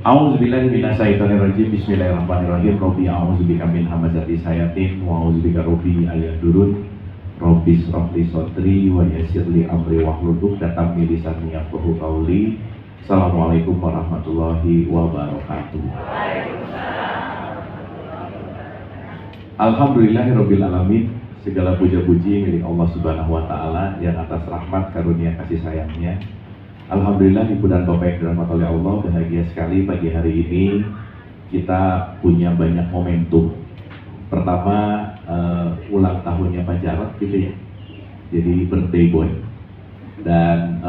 A'udzubillahi minasyaitonirrajim. Bismillahirrahmanirrahim. Rabbi a'udzubika min hamazati syayatin wa a'udzubika rabbi ayahdurun. Rabbi shrahli sadri wa yassirli amri wahlul 'uqdatam min lisani yafqahu qawli. Assalamualaikum warahmatullahi wabarakatuh. Alhamdulillahirabbil alamin. Segala puja-puji milik Allah Subhanahu wa taala yang atas rahmat karunia kasih sayangnya. Alhamdulillah Ibu dan Bapak yang dirahmati oleh Allah, bahagia sekali pagi hari ini kita punya banyak momentum. Pertama, ulang tahunnya Pak Jarod gitu ya. Jadi birthday boy. Dan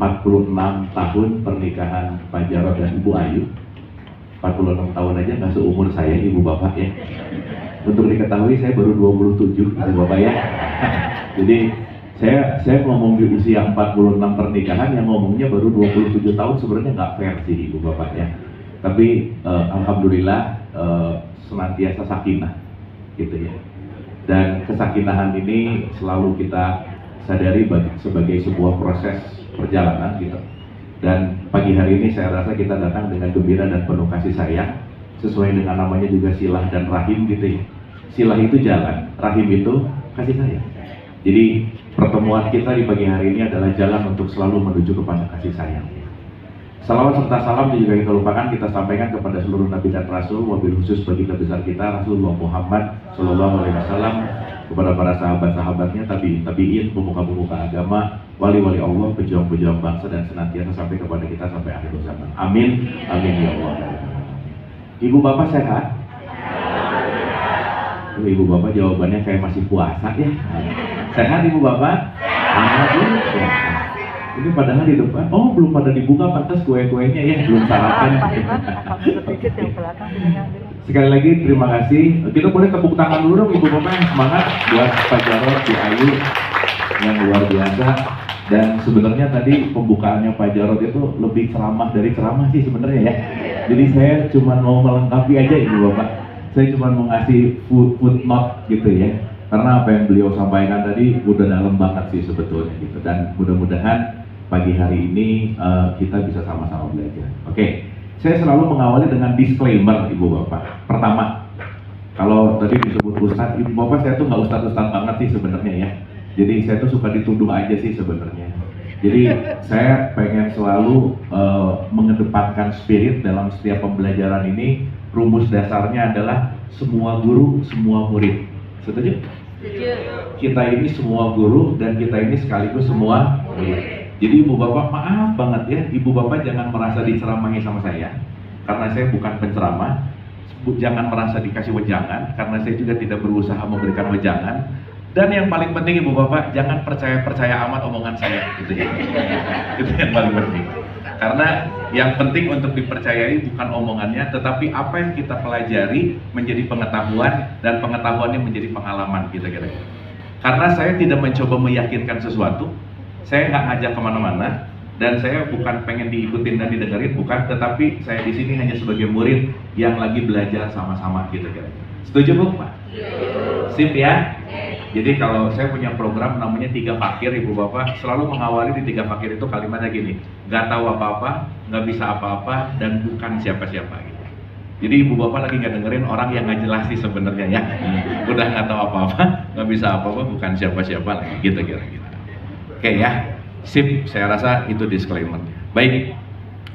46 tahun pernikahan Pak Jarod dan Ibu Ayu. 46 tahun aja nggak seumur saya Ibu Bapak ya. Untuk diketahui saya baru 27 Ibu Bapak ya. Jadi saya ngomong di usia 46 pernikahan, yang ngomongnya baru 27 tahun, sebenarnya nggak fair sih Ibu Bapak ya. Tapi alhamdulillah senantiasa sakinah gitu ya. Dan kesakinahan ini selalu kita sadari sebagai sebuah proses perjalanan gitu. Dan pagi hari ini saya rasa kita datang dengan gembira dan penuh kasih sayang, sesuai dengan namanya juga silah dan rahim gitu ya. Silah itu jalan, rahim itu kasih sayang. Jadi pertemuan kita di pagi hari ini adalah jalan untuk selalu menuju kepada kasih sayang. Salawat serta salam juga kita lupakan, kita sampaikan kepada seluruh nabi dan rasul, wabil khusus bagi besar kita Rasulullah Muhammad Shallallahu Alaihi Wasallam, kepada para sahabat-sahabatnya, tabiin, pemuka-pemuka agama, wali-wali Allah, pejuang-pejuang bangsa, dan senantiasa sampai kepada kita sampai akhir zaman. Amin, amin ya Allah. Ibu Bapak sehat? Ibu Bapak jawabannya kayak masih puasa ya. Sehat Ibu Bapak? Alhamdulillah. Ini padahal di depan, oh belum pada dibuka pantas kue-kuenya ya, belum sarapan. Sekali lagi terima kasih. Kita boleh tepuk tangan dulu dong Ibu Bapak yang semangat buat Pak Jarod, Bu Ayu yang luar biasa. Dan sebenarnya tadi pembukaannya Pak Jarod itu lebih ceramah dari ceramah sih sebenarnya ya. Jadi saya cuma mau melengkapi aja Ibu Bapak. Saya cuma mau ngasih footnote gitu ya. Karena apa yang beliau sampaikan tadi udah dalam banget sih sebetulnya gitu. Dan mudah-mudahan pagi hari ini kita bisa sama-sama belajar. Oke, saya selalu mengawali dengan disclaimer Ibu Bapak. Pertama, kalau tadi disebut Ustadz, Ibu Bapak saya tuh nggak Ustadz banget sih sebenarnya ya. Jadi saya tuh suka dituduh aja sih sebenarnya. Jadi saya pengen selalu mengedepankan spirit dalam setiap pembelajaran ini. Rumus dasarnya adalah semua guru, semua murid. Setuju? Kita ini semua guru dan kita ini sekaligus semua murid. Jadi Ibu Bapak maaf banget ya, Ibu Bapak jangan merasa diceramahi sama saya, karena saya bukan penceramah. Jangan merasa dikasih wejangan, karena saya juga tidak berusaha memberikan wejangan. Dan yang paling penting Ibu Bapak, jangan percaya amat omongan saya, gitu ya. Itu yang paling penting. Karena yang penting untuk dipercayai bukan omongannya, tetapi apa yang kita pelajari menjadi pengetahuan, dan pengetahuannya menjadi pengalaman gitu kira-kira. Karena saya tidak mencoba meyakinkan sesuatu, saya nggak ngajak kemana-mana, dan saya bukan pengen diikutin dan didengerin, bukan, tetapi saya di sini hanya sebagai murid yang lagi belajar sama-sama gitu kira-kira. Setuju Bu Pak? Sip ya? Jadi kalau saya punya program namanya 3 fakir Ibu Bapak, selalu mengawali di 3 fakir itu kalimatnya gini, nggak tahu apa-apa, nggak bisa apa-apa, dan bukan siapa-siapa gitu. Jadi Ibu Bapak lagi nggak dengerin orang yang nggak jelas sih sebenarnya ya. Udah nggak tahu apa-apa, nggak bisa apa-apa, bukan siapa-siapa lagi gitu kira-kira. Oke ya, sip, saya rasa itu disclaimer. Baik,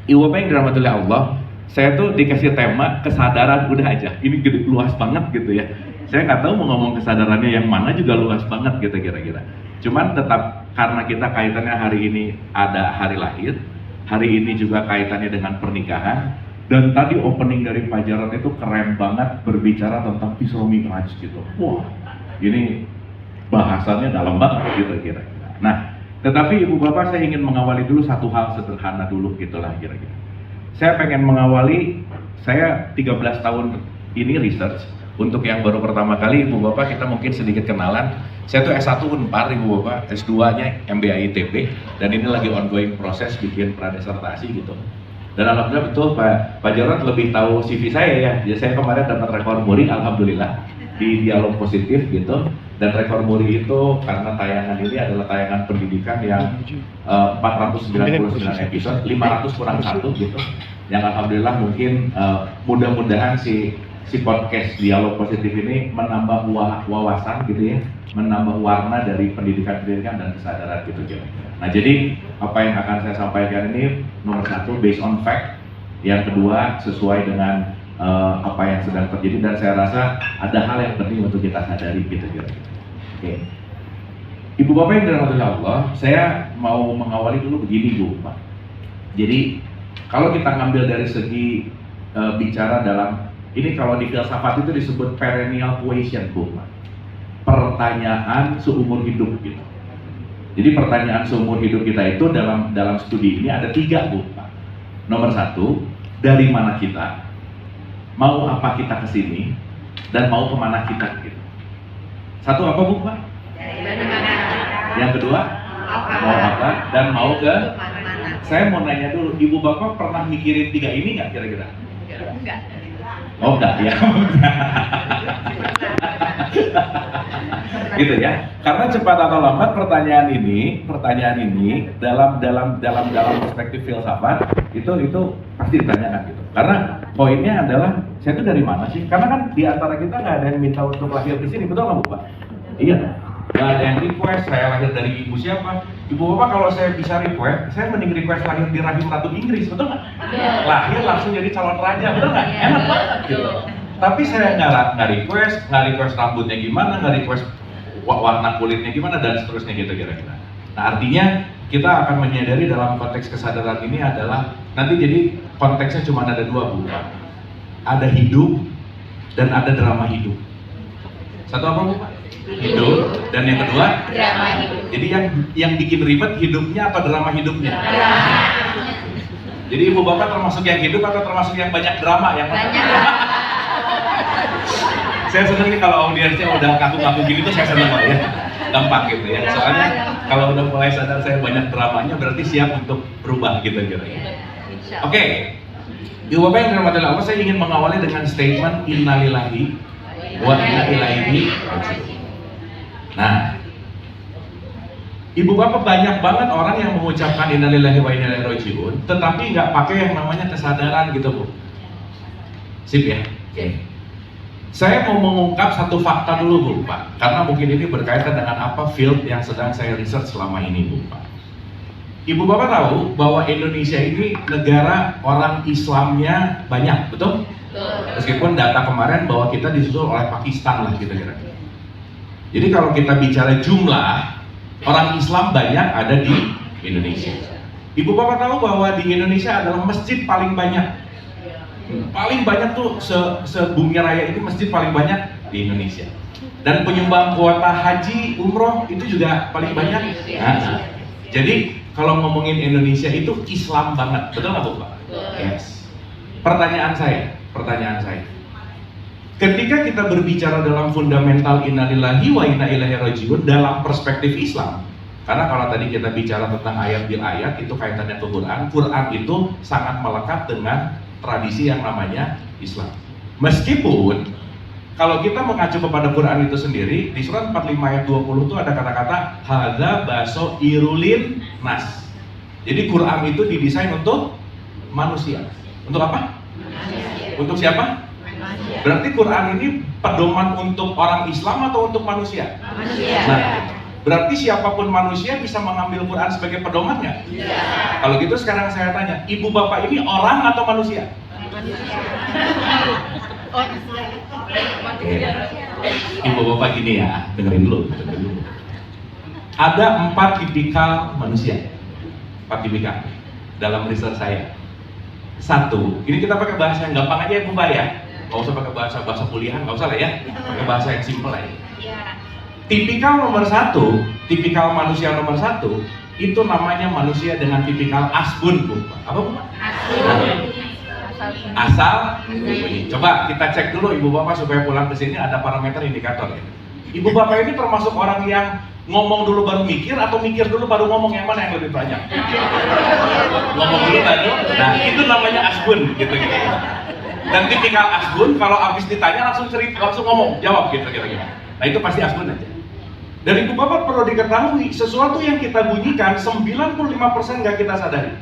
Ibu Bapak yang dirahmati oleh Allah, saya tuh dikasih tema kesadaran udah aja. Ini gede, luas banget gitu ya. Saya nggak tahu mau ngomong kesadarannya yang mana, juga luas banget gitu kira-kira. Cuman tetap karena kita kaitannya hari ini ada hari lahir, hari ini juga kaitannya dengan pernikahan, dan tadi opening dari Pak Jarod itu keren banget berbicara tentang Isra Mi'raj gitu. Wah, ini bahasannya dalam banget gitu kira-kira. Nah, tetapi Ibu Bapak saya ingin mengawali dulu satu hal sederhana dulu gitulah kira-kira. Saya pengen mengawali, saya 13 tahun ini research. Untuk yang baru pertama kali Ibu Bapak kita mungkin sedikit kenalan. Saya tuh S1 Unpar Ibu Bapak, S2-nya MBA ITB, dan ini lagi ongoing proses bikin pradesertasi gitu. Dan alhamdulillah betul Pak Jarod lebih tahu CV saya ya. Jadi saya kemarin dapat rekor muri alhamdulillah di dialog positif gitu. Dan rekor muri itu karena tayangan ini adalah tayangan pendidikan yang 499 episode, 500 kurang 1 gitu. Yang alhamdulillah mungkin mudah-mudahan si podcast Dialog Positif ini menambah wawasan gitu ya, menambah warna dari pendidikan dan kesadaran gitu kira-kira. Nah jadi apa yang akan saya sampaikan ini nomor 1 based on fact, yang kedua sesuai dengan apa yang sedang terjadi, dan saya rasa ada hal yang penting untuk kita sadari gitu kira-kira. Oke. Ibu Bapak yang dirahmati Allah, saya mau mengawali dulu begini Bu Pak. Jadi kalau kita ngambil dari segi bicara dalam ini, kalau di filsafat itu disebut perennial question Bu Pak. Pertanyaan seumur hidup gitu. Jadi pertanyaan seumur hidup kita itu dalam studi ini ada 3 Bu Pak. Nomor 1, dari mana kita? Mau apa kita kesini? Dan mau kemana kita gitu. 1 apa Bu Pak? Yang kedua, mau apa dan mau ke? Saya mau nanya dulu, Ibu Bapak pernah mikirin 3 ini nggak kira-kira? Enggak. Oh enggak ya. Gitu ya. Karena cepat atau lambat pertanyaan ini dalam perspektif filsafat itu pasti ditanyakan gitu. Karena poinnya adalah saya itu dari mana sih? Karena kan di antara kita nggak ada yang minta untuk lahir di sini, betul nggak Bu Pak? Iya. Nggak ada yang request saya lahir dari ibu siapa. Ibu Bapak kalau saya bisa request, saya mending request lahir di rahim Ratu Inggris, betul nggak? Lahir langsung jadi calon raja, betul nggak? Enak banget gitu. Tapi saya nggak request rambutnya gimana, nggak request warna kulitnya gimana, dan seterusnya gitu kira-kira. Nah artinya kita akan menyadari dalam konteks kesadaran ini adalah nanti jadi konteksnya cuma ada 2 Bu. Ada hidup dan ada drama hidup. 1 apa Bu? Hidup, dan yang kedua Drama hidup. Jadi yang bikin ribet hidupnya atau drama hidupnya? Jadi Ibu Bapak termasuk yang hidup atau termasuk yang banyak drama? Yang Banyak. Saya seneng nih kalau audiensnya udah kaku-kaku gini tuh, saya seneng lah ya, gampang gitu ya. Soalnya kalau udah mulai sadar saya banyak dramanya, berarti siap untuk berubah gitu gitu. Oke, Ibu Bapak yang dirahmati Allah, saya ingin mengawali dengan statement innalillahi wa inna ilaihi raji'un. Nah, Ibu Bapak banyak banget orang yang mengucapkan innalillahi wa inna ilaihi raji'un, tetapi nggak pakai yang namanya kesadaran gitu Bu. Sip ya? Oke. Saya mau mengungkap satu fakta dulu Bu Pak, karena mungkin ini berkaitan dengan apa field yang sedang saya research selama ini Bu Pak. Ibu Bapak tahu bahwa Indonesia ini negara orang Islamnya banyak, betul? Meskipun data kemarin bahwa kita disusul oleh Pakistan lah gitu kira-kira. Jadi kalau kita bicara jumlah orang Islam banyak ada di Indonesia. Ibu Bapak tahu bahwa di Indonesia adalah masjid paling banyak. Paling banyak tuh se-bumi raya ini masjid paling banyak di Indonesia. Dan penyumbang kuota haji, umroh itu juga paling banyak. Nah, jadi kalau ngomongin Indonesia itu Islam banget, betul nggak Bu Pak? Yes. Pertanyaan saya. Ketika kita berbicara dalam fundamental innalillahi wa inna ilaihi raji'un dalam perspektif Islam, karena kalau tadi kita bicara tentang ayat bil ayat itu kaitannya ke Quran itu sangat melekat dengan tradisi yang namanya Islam. Meskipun kalau kita mengacu kepada Quran itu sendiri, di surat 45 ayat 20 itu ada kata-kata hadza baso irulin nas. Jadi Quran itu didesain untuk manusia. Untuk apa? Manusia. Untuk siapa? Manusia. Berarti Quran ini pedoman untuk orang Islam atau untuk manusia? Manusia. Nah, berarti siapapun manusia bisa mengambil Quran sebagai pedomannya? Iya. Kalau gitu sekarang saya tanya, Ibu Bapak ini orang atau manusia? Manusia. Ibu Bapak gini ya, dengerin dulu. Ada 4 tipikal manusia. 4 tipikal dalam riset saya. 1, ini kita pakai bahasa yang gampang aja ya Bu Pak ya. Nggak usah pakai bahasa kuliah, nggak usah lah ya. Pakai bahasa yang simpel aja. Tipikal nomor 1, tipikal manusia nomor 1 itu namanya manusia dengan tipikal asbun Bu. Apa Bu? Asal bunyi. Coba kita cek dulu Ibu Bapak supaya pulang ke sini ada parameter indikator ya. Ibu Bapak ini termasuk orang yang ngomong dulu baru mikir atau mikir dulu baru ngomong, yang mana yang lebih banyak? Ngomong dulu baru. Nah, itu namanya asbun gitu. Dan tipikal asbun kalau habis ditanya langsung ngomong, jawab gitu. Nah, itu pasti asbun aja. Dan Ibu Bapak perlu diketahui, sesuatu yang kita bunyikan 95% nggak kita sadari.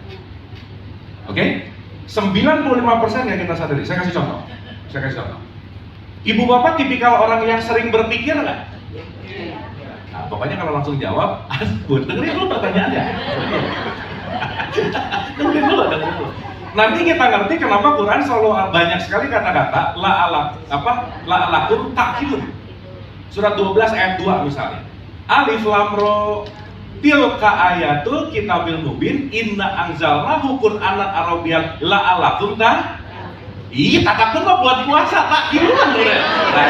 Oke? 95% nggak kita sadari. Saya kasih contoh. Ibu Bapak tipikal orang yang sering berpikir nggak? Nah, pokoknya kalau langsung jawab, dengerin dulu pertanyaannya. dengerin dulu. Nanti kita ngerti kenapa Quran selalu banyak sekali kata-kata la'alakum ta'qilun. Surat 12 ayat 2 misalnya. Alif lam ro tilka ayatul kitabil mubin inna anzalnahu qur'anan arabiyyan la'alakum ta. Ih, takakun mah buat puasa, tak kiluan udah. Nah,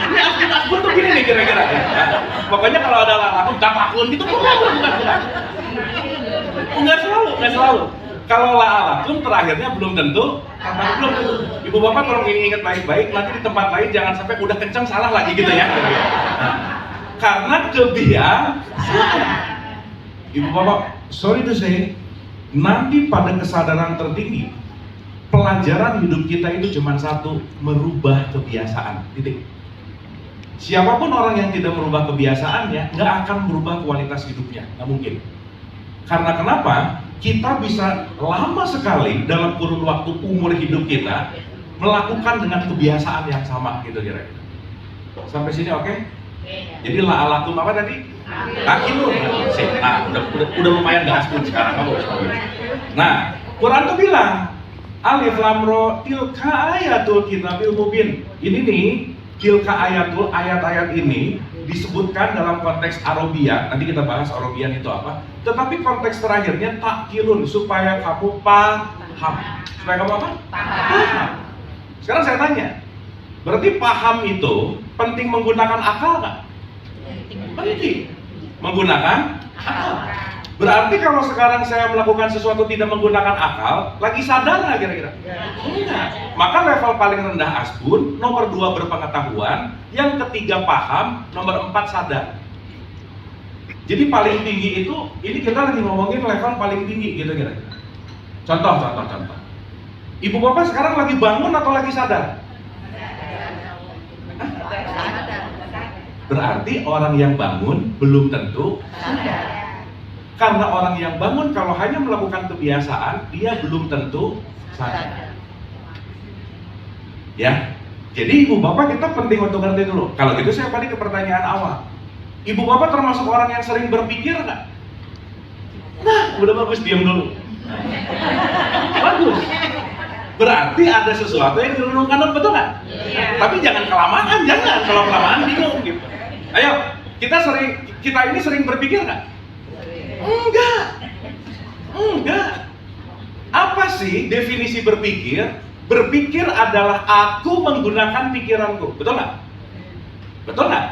ini asbun tuh gini nih kira-kira. Pokoknya kalau ada la'alakum takakun gitu bukan. Enggak selalu. Kalau la'alakum terakhirnya belum tentu. Ibu Bapak tolong ini ingat baik-baik, nanti di tempat lain jangan sampai udah kencang salah lagi gitu ya. Karena kebiasaan. Ibu Bapak, sorry to say, nanti pada kesadaran tertinggi, pelajaran hidup kita itu cuma satu, merubah kebiasaan. Titik. Siapapun orang yang tidak merubah kebiasaannya, nggak akan merubah kualitas hidupnya, nggak mungkin. Karena kenapa? Kita bisa lama sekali dalam kurun waktu umur hidup kita melakukan dengan kebiasaan yang sama gitu kira-kira. Sampai sini oke? Jadi la'alakum apa tadi? Ta'qilun. Nah, udah lumayan gak asbun sekarang kamu. Nah, Quran tuh bilang Alif lam ro tilka ayatul kitabil mubin. Ini nih, tilka ayatul, ayat-ayat ini disebutkan dalam konteks Arabia. Nanti kita bahas Arabian itu apa. Tetapi konteks terakhirnya ta'qilun, supaya kamu paham. Supaya kamu apa? Paham. Sekarang saya tanya, berarti paham itu penting menggunakan akal nggak? Penting. Menggunakan akal. Berarti kalau sekarang saya melakukan sesuatu tidak menggunakan akal, lagi sadar nggak kira-kira? Enggak. Maka level paling rendah asbun, nomor 2 berpengetahuan, yang ketiga paham, nomor 4 sadar. Jadi paling tinggi itu, ini kita lagi ngomongin level paling tinggi gitu kira-kira. Contoh. Ibu Bapak sekarang lagi bangun atau lagi sadar? Berarti orang yang bangun belum tentu sadar. Karena orang yang bangun kalau hanya melakukan kebiasaan, dia belum tentu sadar. Ya, jadi Ibu Bapak kita penting untuk ngerti dulu. Kalau gitu saya balik ke pertanyaan awal. Ibu Bapak termasuk orang yang sering berpikir nggak? Nah, udah bagus, diam dulu. Bagus. Berarti ada sesuatu yang direnungkan, betul nggak? Iya. Tapi jangan kelamaan, kalau kelamaan bingung gitu. Ayo, kita ini sering berpikir nggak? Enggak. Apa sih definisi berpikir? Berpikir adalah aku menggunakan pikiranku, betul nggak? Betul nggak?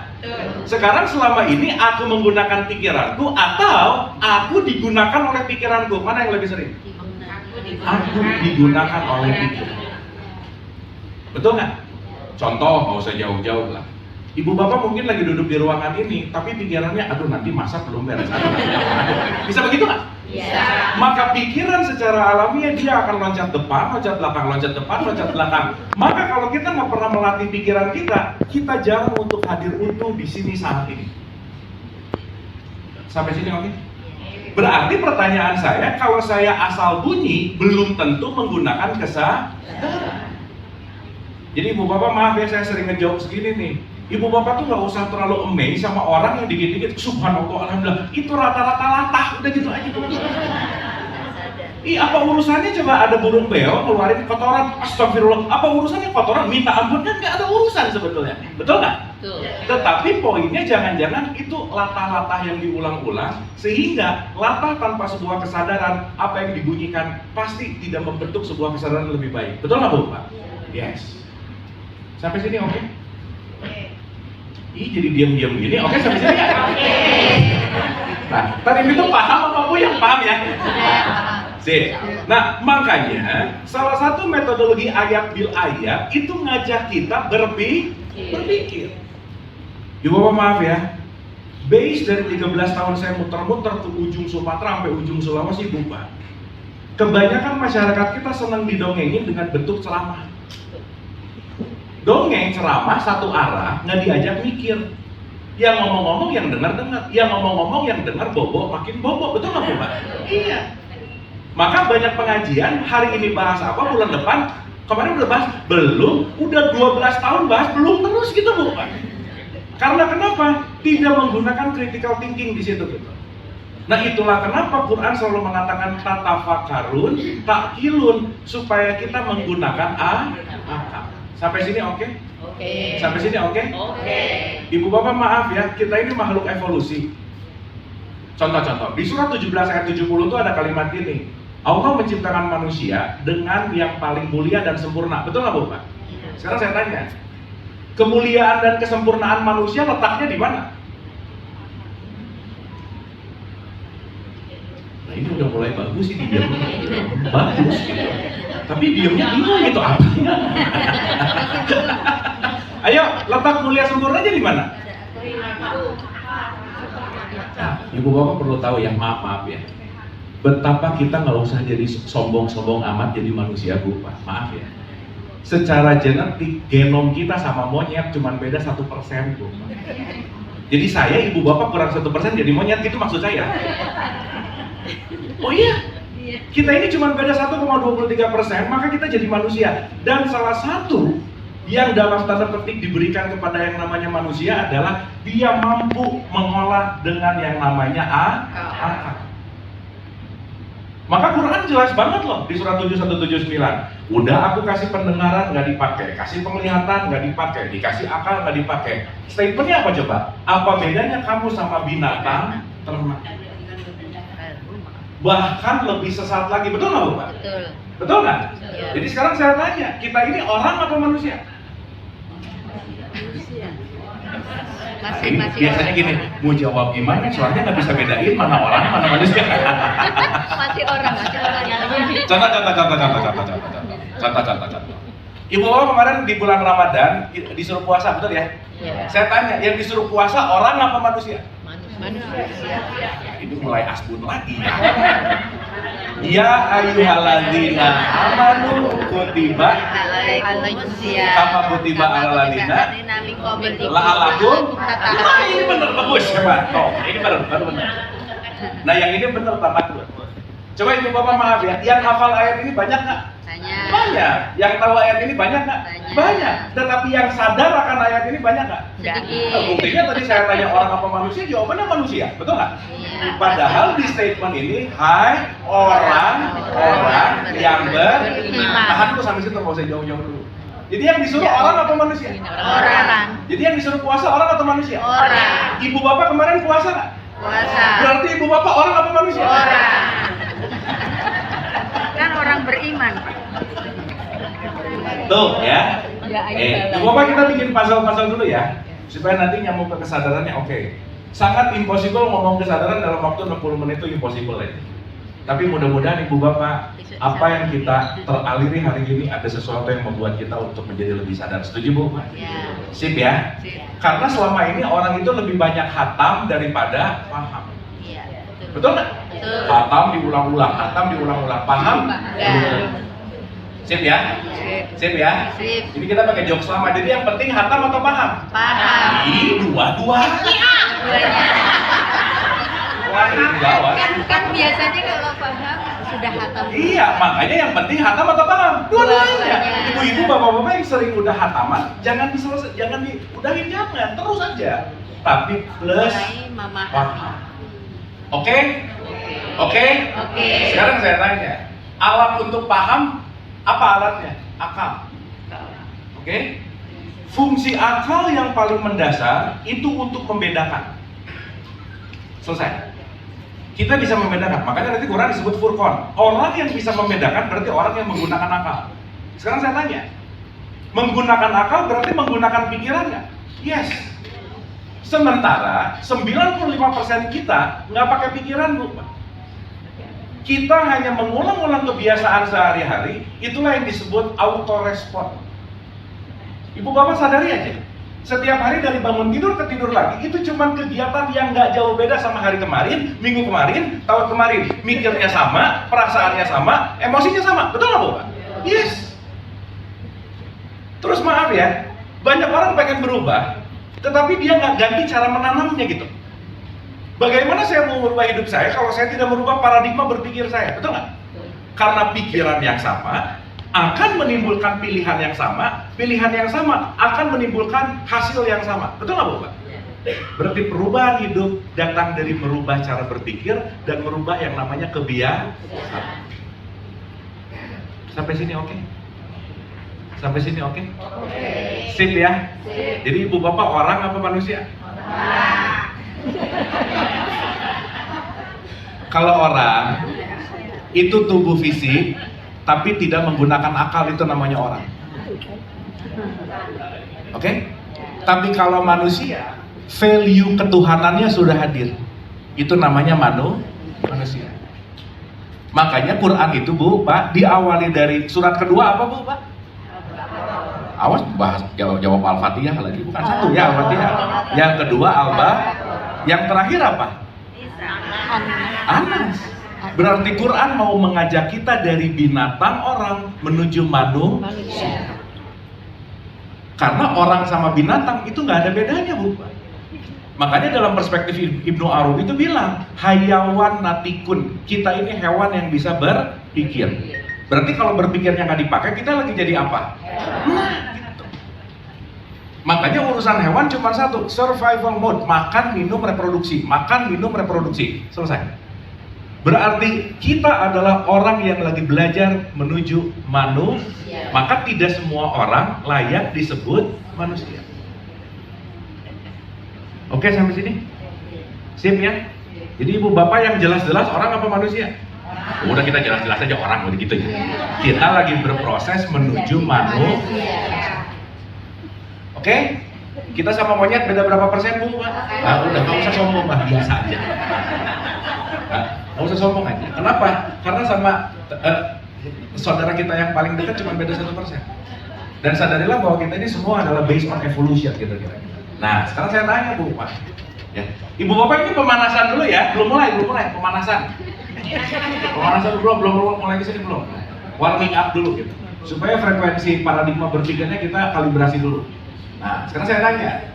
Sekarang selama ini aku menggunakan pikiranku atau aku digunakan oleh pikiranku? Mana yang lebih sering? Aku digunakan oleh pikiran. Betul nggak? Contoh, nggak usah jauh-jauh lah. Ibu Bapak mungkin lagi duduk di ruangan ini, tapi pikirannya, aduh nanti masak belum beres. Bisa begitu nggak? Bisa. Maka pikiran secara alamiah dia akan loncat depan, loncat belakang, loncat depan, loncat belakang. Maka kalau kita nggak pernah melatih pikiran kita jarang untuk hadir utuh di sini saat ini. Sampai sini oke? Berarti pertanyaan saya, kalau saya asal bunyi, belum tentu menggunakan kesadaran. Jadi Ibu Bapak maaf ya, saya sering ngejawab segini nih. Ibu Bapak tuh nggak usah terlalu amazed sama orang yang dikit-dikit subhanallah, alhamdulillah, itu rata-rata latah, udah gitu aja. Apa urusannya coba ada burung beo ngeluarin kotoran, astagfirullah, apa urusannya kotoran, minta ampun, kan nggak ada urusan sebetulnya, betul nggak? Betul. Tetapi poinnya jangan-jangan itu latah-latah yang diulang-ulang, sehingga latah tanpa sebuah kesadaran, apa yang dibunyikan pasti tidak membentuk sebuah kesadaran lebih baik, betul nggak Bu Pak? Yes. Sampai sini oke? Ih, jadi diam-diam gini, oke sampai sini ya? Oke. Nah, tadi itu paham apa Bu yang paham ya? Sip. Nah, makanya salah satu metodologi ayat bil ayat itu ngajak kita berpikir. Ibu Bapak maaf ya, base dari 13 tahun saya muter-muter ke ujung Sumatera sampai ujung Sulawesi Bu Pak. Kebanyakan masyarakat kita senang didongengin dengan bentuk ceramah. Dongeng ceramah satu arah, nggak diajak mikir. Yang ngomong-ngomong yang dengar-dengar, yang ngomong-ngomong yang dengar bobo makin bobo, betul nggak Bu Pak? Iya. Maka banyak pengajian, hari ini bahas apa, bulan depan, kemarin udah bahas, belum, udah 12 tahun bahas, belum terus gitu Bu Pak. Karena kenapa? Tidak menggunakan critical thinking di situ gitu. Nah itulah kenapa Quran selalu mengatakan tatafakarun, takkilun, supaya kita menggunakan akal. Sampai sini oke? Oke. Sampai sini oke? Oke. Ibu bapak maaf ya, kita ini makhluk evolusi. Contoh-contoh, di surat 17 ayat 70 itu ada kalimat ini. Allah menciptakan manusia dengan yang paling mulia dan sempurna. Betul nggak Bu Pak? Sekarang saya tanya, kemuliaan dan kesempurnaan manusia letaknya di mana? Nah ini udah mulai bagus sih diamnya, bagus gitu. Tapi diamnya bingung gitu apa? Ayo, letak mulia sempurnanya di mana? Nah, ibu bapak perlu tahu ya, maaf ya. Betapa kita nggak usah jadi sombong-sombong amat jadi manusia Bu Pak. Maaf ya. Secara genetik genom kita sama monyet cuma beda 1% Bu Pak. Jadi saya ibu bapak kurang 1% jadi monyet gitu maksud saya. Oh iya, kita ini cuma beda 1,23%, maka kita jadi manusia. Dan salah satu yang dalam tanda petik diberikan kepada yang namanya manusia adalah dia mampu mengolah dengan yang namanya akal. Maka Quran jelas banget loh di surat 7179. Udah aku kasih pendengaran nggak dipakai, kasih penglihatan nggak dipakai, dikasih akal nggak dipakai. Statementnya apa coba? Apa bedanya kamu sama binatang ternak? Bahkan lebih sesat lagi, betul nggak Bu Pak? Betul. Betul nggak? Iya. Jadi sekarang saya tanya, kita ini orang apa manusia? Nah, ini biasanya gini, mau jawab gimana? Soalnya nggak bisa bedain mana orang mana manusia. Masih orang. Contoh. Ibu bapak kemarin di bulan Ramadan disuruh puasa, betul ya? Iya. Saya tanya, yang disuruh puasa orang apa manusia? Manusia. Ini mulai asbun lagi. Ya ayyuhalladzina amanu kutiba kama kutiba alal ladzina la'alakum. Wah, ini benar bagus, hebat. Oh, ini benar. Nah, yang ini benar tamat. Coba ibu bapak maaf ya, yang hafal ayat ini banyak nggak? Banyak. Yang tahu ayat ini banyak nggak? Banyak. Tetapi yang sadar akan ayat ini banyak nggak? Nah, buktinya tadi saya tanya orang apa manusia, jawabannya manusia, betul nggak? Padahal di statement ini, hai orang yang beriman. Tahan dulu sampai situ, mau saya jauh-jauh dulu. Jadi yang disuruh orang apa manusia? Orang. Jadi yang disuruh puasa orang atau manusia? Orang. Ibu bapak kemarin puasa nggak? Puasa. Berarti ibu bapak orang apa manusia? Orang. Kan orang beriman. Tuh ya. Ibu bapak kita bikin puzzle dulu ya, supaya nanti nyambung ke kesadarannya. Oke. Sangat impossible ngomong kesadaran dalam waktu 60 menit itu impossible ya. Tapi mudah-mudahan ibu bapak, apa yang kita teraliri hari ini ada sesuatu yang membuat kita untuk menjadi lebih sadar. Setuju Bu? Ya. Sip ya? Sip. Karena selama ini orang itu lebih banyak hatam daripada paham. Iya. Betul nggak? Betul. Hatam diulang-ulang, paham? Belum. Sip ya? Sip ya? Sip. Ini kita pakai jokes lama, jadi yang penting hatam atau paham? Paham. Ih, dua-duanya. Wah, ini gawat. Kan biasanya kalau paham sudah hatam. Iya, makanya yang penting hatam atau paham? Dua-duanya. Ibu-ibu, bapak-bapak yang sering udah hataman, jangan diudahin, jangan, terus aja. Tapi plus paham. Oke? Oke? Sekarang saya tanya, alat untuk paham, apa alatnya? Akal. Oke? Fungsi akal yang paling mendasar itu untuk membedakan. Selesai. Kita bisa membedakan, makanya nanti Quran disebut furqan. Orang yang bisa membedakan berarti orang yang menggunakan akal. Sekarang saya tanya, menggunakan akal berarti menggunakan pikiran nggak? Yes. Sementara 95% kita nggak pakai pikiran, Bu. Kita hanya mengulang-ulang kebiasaan sehari-hari, itulah yang disebut autorespon. Ibu bapak sadari aja, setiap hari dari bangun tidur ke tidur lagi, itu cuma kegiatan yang nggak jauh beda sama hari kemarin, minggu kemarin, tahun kemarin. Mikirnya sama, perasaannya sama, emosinya sama, betul nggak Bu? Yes. Terus maaf ya, banyak orang pengen berubah, tetapi dia nggak ganti cara menanamnya gitu. Bagaimana saya mau merubah hidup saya kalau saya tidak merubah paradigma berpikir saya, betul nggak? Karena pikiran yang sama akan menimbulkan pilihan yang sama akan menimbulkan hasil yang sama, betul nggak Bapak? Berarti perubahan hidup datang dari merubah cara berpikir dan merubah yang namanya kebiasaan. Sampai sini oke? Sampai sini oke? Sip ya? Jadi ibu bapak orang apa manusia? Kalau orang itu tubuh fisik tapi tidak menggunakan akal, itu namanya orang. Oke? Tapi kalau manusia, value ketuhanannya sudah hadir. Itu namanya manusia. Makanya Quran itu Bu, Pak, diawali dari surat kedua apa Bu, Pak? Awas bahas jawab Al-Fatihah lagi, bukan satu ya Al-Fatihah. Yang kedua yang terakhir apa? Anas. Berarti Quran mau mengajak kita dari binatang orang menuju manusia. Karena orang sama binatang itu nggak ada bedanya Bu. Makanya dalam perspektif Ibnu Arabi itu bilang hayawan natikun, kita ini hewan yang bisa berpikir. Berarti kalau berpikirnya nggak dipakai, kita lagi jadi apa? Gitu. Makanya urusan hewan cuma satu, survival mode, makan, minum, reproduksi, selesai. Berarti kita adalah orang yang lagi belajar menuju manusia. Maka tidak semua orang layak disebut manusia. Oke sampai sini? Sip ya? Jadi ibu bapak yang jelas-jelas orang apa manusia? Udah kita jelas-jelas aja orang begitu ya. Kita lagi berproses menuju manusia. Oke? Kita sama monyet beda berapa persen Bu? Nah, udah nggak usah sombong lah, biasa aja. Nggak usah sombong aja. Kenapa? Karena sama saudara kita yang paling dekat cuma beda 1%. Dan sadarilah bahwa kita ini semua adalah based on evolution gitu kira-kira. Nah, sekarang saya tanya Bu, Pak. Ya. Ibu Bapak ini pemanasan dulu ya, belum mulai pemanasan. Pemanasan belum mulai kesini belum. Warming up dulu gitu. Supaya frekuensi paradigma berpikirnya kita kalibrasi dulu. Nah, sekarang saya tanya.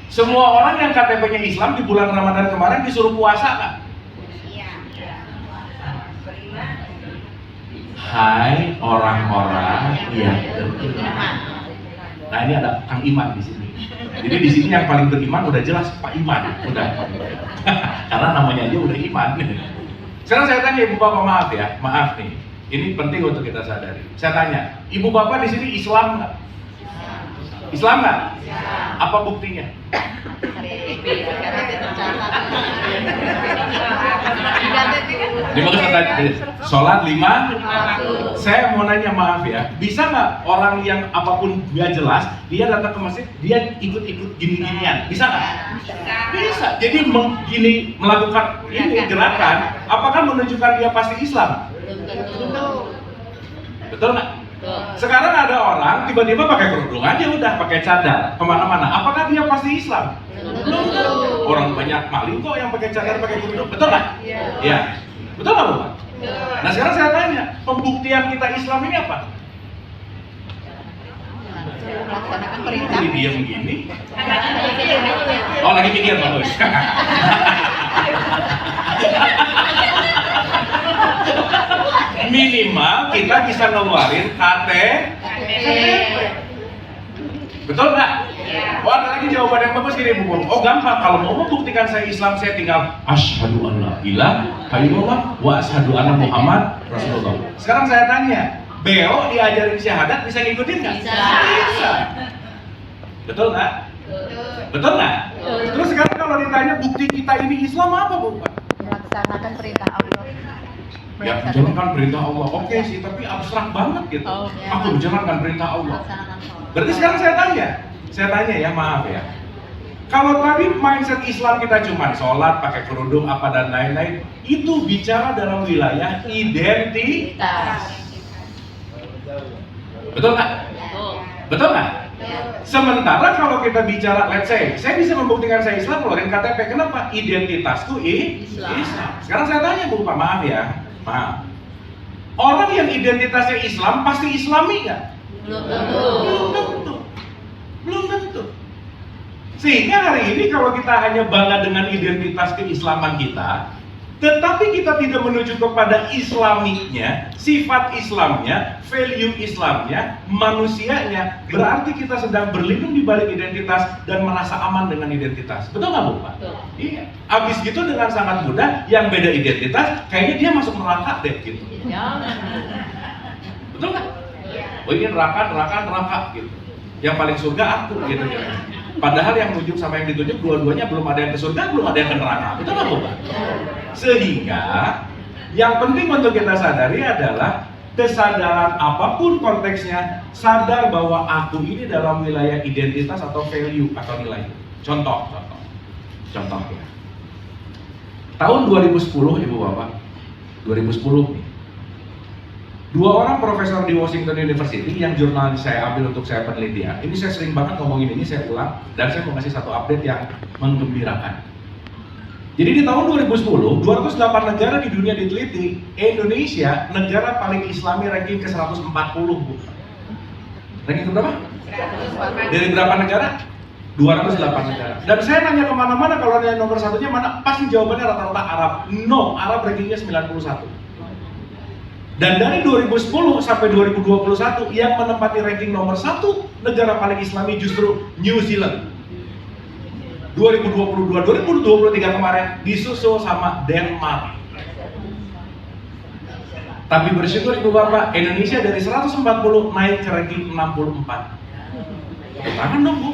Semua orang yang KTP-nya Islam di bulan Ramadan kemarin disuruh puasa nggak? Hai orang-orang yang beriman. Nah ini ada Kang Iman di sini. Jadi di sini yang paling beriman udah jelas Pak Iman, udah. Karena namanya aja udah Iman. Sekarang saya tanya ibu bapak, maaf nih. Ini penting untuk kita sadari. Saya tanya, ibu bapak di sini Islam nggak? Islam nggak? Apa buktinya? Sholat 5. Saya mau nanya maaf ya, bisa nggak orang yang apapun nggak jelas, dia datang ke masjid, dia ikut-ikut gini-ginian, bisa nggak? Bisa. Jadi melakukan ini gerakan, apakah menunjukkan dia pasti Islam? Betul nggak? Sekarang ada orang tiba-tiba pakai kerudung aja udah, pakai cadar kemana-mana, apakah dia pasti Islam? Belum. Orang banyak maling kok yang pakai cadar, pakai kerudung, betul nggak? Iya. Betul nggak Bapak? Nah sekarang saya tanya, pembuktian kita Islam ini apa? Melaksanakan perintah. Jadi diam begini. Oh lagi mikir bagus. Minimal kita bisa ngeluarin KTP. Betul nggak? Oh ada lagi jawaban yang bagus gini Bu. Oh gampang, kalau mau membuktikan saya Islam, saya tinggal asyhadu an la ilaha illallah wa asyhadu anna Muhammad Rasulullah. Sekarang saya tanya, Beo diajarin syahadat bisa ngikutin nggak? Bisa. Betul nggak? Betul nggak? Terus sekarang kalau ditanya bukti kita ini Islam apa Bu? Melaksanakan perintah Allah. Ya menjalankan perintah Allah. Oke sih, tapi abstrak banget gitu. Aku menjalankan perintah Allah. Berarti sekarang saya tanya ya, maaf ya. Kalau tadi mindset Islam kita cuma sholat, pakai kerudung, apa dan lain-lain, itu bicara dalam wilayah identitas. Betul nggak? Betul nggak? Sementara kalau kita bicara, let's say, saya bisa membuktikan saya Islam keluarin KTP. Kenapa? Identitasku Islam. Sekarang saya tanya Bu, Pak, maaf ya, maaf. Orang yang identitasnya Islam pasti Islami nggak? Belum tentu. Sehingga hari ini kalau kita hanya bangga dengan identitas keislaman kita, tetapi kita tidak menuju kepada islamiknya, sifat Islamnya, value Islamnya, manusianya, berarti kita sedang berlindung di balik identitas dan merasa aman dengan identitas. Betul nggak Bu Pak? Betul. Iya. Abis gitu dengan sangat mudah, yang beda identitas, kayaknya dia masuk neraka deh gitu. Jangan. Betul nggak? Oh ini neraka gitu. Yang paling surga aku gitu. Padahal yang tunjuk sama yang ditunjuk dua-duanya belum ada yang ke surga, belum ada yang ke neraka. Betul nggak Bu Pak? Sehingga yang penting untuk kita sadari adalah kesadaran apapun konteksnya, sadar bahwa aku ini dalam wilayah identitas atau value atau nilai. Contoh ya. Tahun 2010 Ibu Bapak, 2010 nih. Dua orang profesor di Washington University yang jurnal saya ambil untuk saya penelitian. Ini saya sering banget ngomongin ini, saya ulang dan saya mau kasih satu update yang menggembirakan. Jadi di tahun 2010, 208 negara di dunia diteliti, Indonesia negara paling Islami ranking ke 140, Bu. Ranking ke berapa? 140. Dari berapa negara? 208 negara. Dan saya nanya kemana-mana kalau nanya nomor satunya mana, pasti jawabannya rata-rata Arab. No, Arab rankingnya 91. Dan dari 2010 sampai 2021 yang menempati ranking nomor 1 negara paling Islami justru New Zealand. 2022, 2023 kemarin disusul sama Denmark. Tapi bersyukur Ibu Bapak, Indonesia dari 140 naik ke ranking 64. Tangan dong Bu.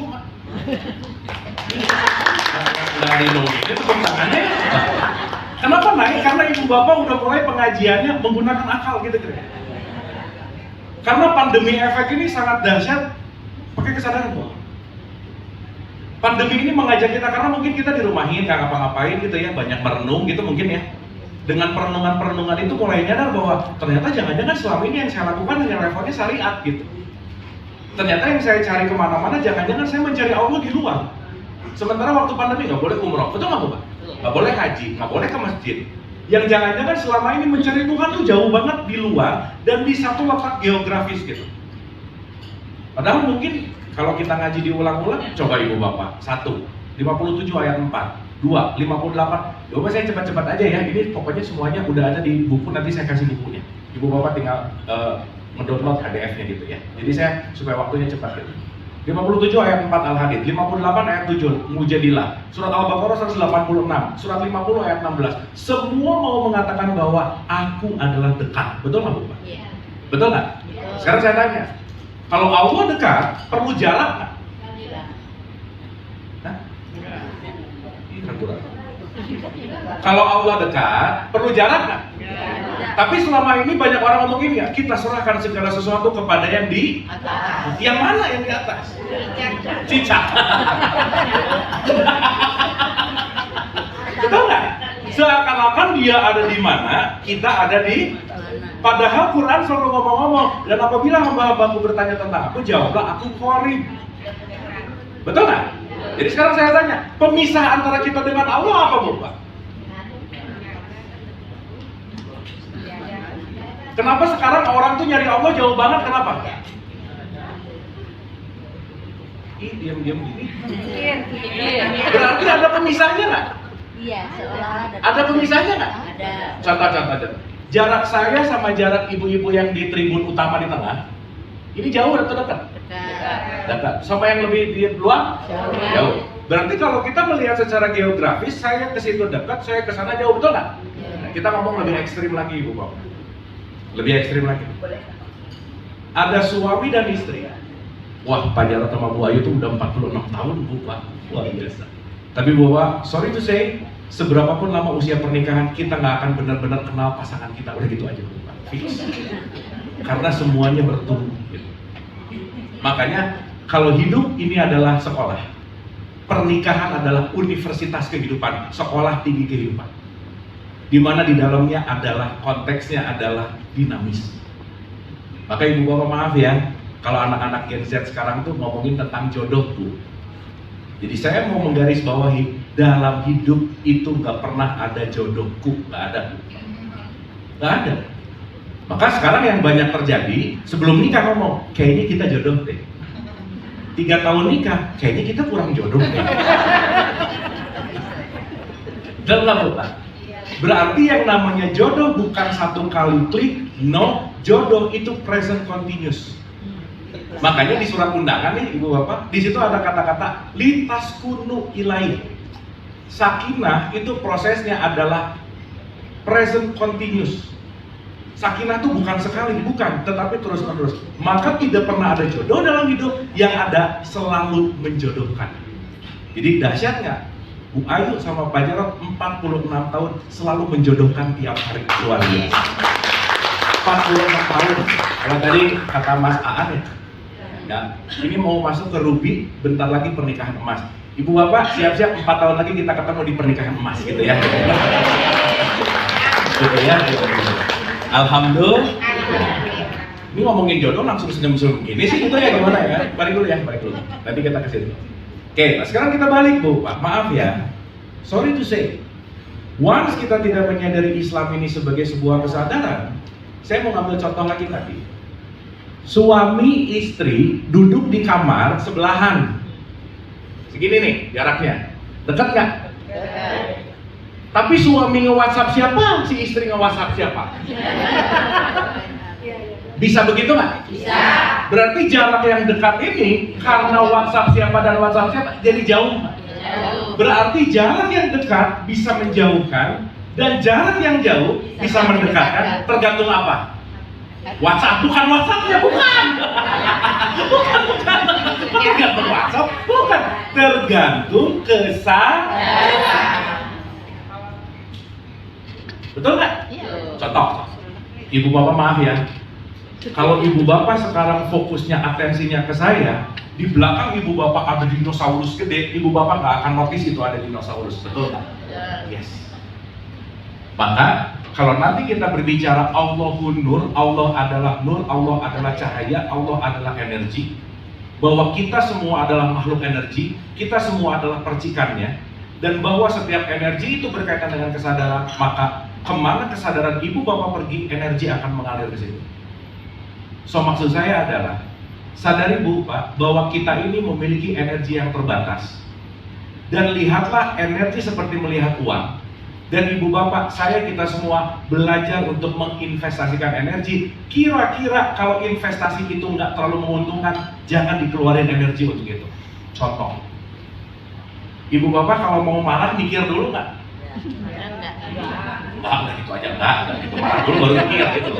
Dari nol itu tangannya. Kenapa naik? Karena Ibu Bapak udah mulai pengajiannya menggunakan akal gitu kira. Karena pandemi efek ini sangat dahsyat, pakai kesadaran Bu. Pandemi ini mengajak kita karena mungkin kita dirumahin, nggak ngapa-ngapain gitu ya, banyak merenung gitu mungkin ya. Dengan perenungan-perenungan itu mulai nyadar bahwa ternyata jangan-jangan selama ini yang saya lakukan yang levelnya syariat gitu. Ternyata yang saya cari kemana-mana jangan-jangan saya mencari Allah di luar. Sementara waktu pandemi nggak boleh umroh, betul nggak Bu Pak? Nggak boleh haji, nggak boleh ke masjid. Yang jangan-jangan selama ini mencari Tuhan tuh jauh banget di luar dan di satu letak geografis gitu. Padahal mungkin kalau kita ngaji diulang-ulang, coba Ibu Bapak, 1, 57 ayat 4, 2, 58. Ibu Bapak saya cepat-cepat aja ya, ini pokoknya semuanya udah ada di buku, nanti saya kasih bukunya. Ibu Bapak tinggal mendownload PDF-nya gitu ya. Jadi saya supaya waktunya cepat gitu. 57 ayat 4 Al-Hadid, 58 ayat 7 Mujadilah, surat Al-Baqarah 186, surat 50 ayat 16. Semua mau mengatakan bahwa aku adalah dekat. Betul nggak Bu Pak? Iya. Betul nggak? Sekarang saya tanya, kalau Allah dekat, perlu jarak nggak? Hah? Ragu-ragu. Kalau Allah dekat, perlu jarak nggak? Tapi selama ini banyak orang ngomong gini ya, kita serahkan segala sesuatu kepada yang di Atas. yang mana yang di atas? Cicak. Betul nggak? Seakan-akan dia ada di mana, kita ada di. Padahal Quran selalu ngomong-ngomong, dan apabila hamba-hambaku bertanya tentang aku, jawablah aku Qorib. Betul nggak? Jadi sekarang saya tanya, pemisah antara kita dengan Allah apa Bu Pak? Kenapa sekarang orang tuh nyari Allah jauh banget? Kenapa? Ih, diam-diam gini. Berarti ada pemisahnya nggak? Iya, seolah Ada pemisahnya nggak? Ada. Contoh. Jarak saya sama jarak ibu-ibu yang di tribun utama di tengah, ini jauh atau dekat? Dekat. Dekat. Sama yang lebih di luar? Jauh. Jauh. Berarti kalau kita melihat secara geografis, saya ke situ dekat, saya ke sana jauh, betul nggak? Nah, kita ngomong lebih ekstrim lagi, Ibu Bapak. Lebih ekstrim lagi. Ada suami dan istri. Wah, Pak Jarod sama Bu Ayu tuh udah 46 tahun, Bu Pak. Luar biasa. Tapi Bu Bapak, sorry to say, seberapapun lama usia pernikahan, kita nggak akan benar-benar kenal pasangan kita. Udah gitu aja, Bu Pak. Fix. Karena semuanya bertumbuh. Gitu. Makanya, kalau hidup ini adalah sekolah. Pernikahan adalah universitas kehidupan, sekolah tinggi kehidupan. Di mana di dalamnya adalah konteksnya adalah dinamis. Maka Ibu Bapak maaf ya, kalau anak-anak Gen Z sekarang tuh ngomongin tentang jodoh Bu. Jadi saya mau menggarisbawahi, dalam hidup itu nggak pernah ada jodohku, nggak ada. Nggak ada. Maka sekarang yang banyak terjadi, sebelum nikah ngomong, kayaknya kita jodoh deh. 3 tahun nikah, kayaknya kita kurang jodoh deh. Betul nggak Bu? Berarti yang namanya jodoh bukan satu kali klik, no, jodoh itu present continuous. Makanya di surat undangan nih Ibu Bapak, di situ ada kata-kata litas kunu ilaih. Sakinah itu prosesnya adalah present continuous. Sakinah itu bukan sekali, bukan, tetapi terus-menerus. Maka tidak pernah ada jodoh dalam hidup, yang ada selalu menjodohkan. Jadi dahsyat nggak? Bu Ayu sama Pak Jarod 46 tahun selalu menjodohkan tiap hari, luar biasa. 46 tahun. Kalau tadi kata Mas Aan ya, ini mau masuk ke Ruby, bentar lagi pernikahan emas. Ibu Bapak siap-siap 4 tahun lagi kita ketemu di pernikahan emas gitu ya. Gitu ya. Gitu. Alhamdulillah. Ini ngomongin jodoh langsung senyum-senyum gini sih gitu ya, gimana ya? Balik dulu ya, balik dulu. Nanti kita ke situ. Oke, nah sekarang kita balik Bu. Maaf ya. Sorry to say. Once kita tidak menyadari Islam ini sebagai sebuah kesadaran, saya mau ngambil contoh lagi tadi. Suami istri duduk di kamar sebelahan. Segini nih jaraknya. Dekat nggak? Tapi suami nge-WhatsApp siapa, si istri nge-WhatsApp siapa? Bisa begitu nggak? Bisa. Berarti jarak yang dekat ini karena WhatsApp siapa dan WhatsApp siapa jadi jauh. Berarti jarak yang dekat bisa menjauhkan dan jarak yang jauh bisa mendekatkan. Tergantung apa? WhatsApp, bukan WhatsAppnya, bukan. bukan. Tergantung WhatsApp, bukan. Tergantung kesadaran. Betul nggak? Iya. Contoh, Ibu Bapak maaf ya. Kalau Ibu Bapak sekarang fokusnya atensinya ke saya, di belakang Ibu Bapak ada dinosaurus gede, Ibu Bapak nggak akan notice itu ada dinosaurus, betul nggak? Yes. Maka kalau nanti kita berbicara Allahun Nur, Allah adalah nur, Allah adalah cahaya, Allah adalah energi, bahwa kita semua adalah makhluk energi, kita semua adalah percikannya, dan bahwa setiap energi itu berkaitan dengan kesadaran, maka kemana kesadaran Ibu Bapak pergi, energi akan mengalir ke situ. So maksud saya adalah sadari Bu Pak bahwa kita ini memiliki energi yang terbatas, dan lihatlah energi seperti melihat uang. Dan Ibu Bapak, saya kita semua belajar untuk menginvestasikan energi. Kira-kira kalau investasi itu nggak terlalu menguntungkan, jangan dikeluarin energi untuk itu. Contoh, Ibu Bapak kalau mau marah mikir dulu nggak? Enggak gitu aja, enggak gitu, marah dulu baru mikir gitu.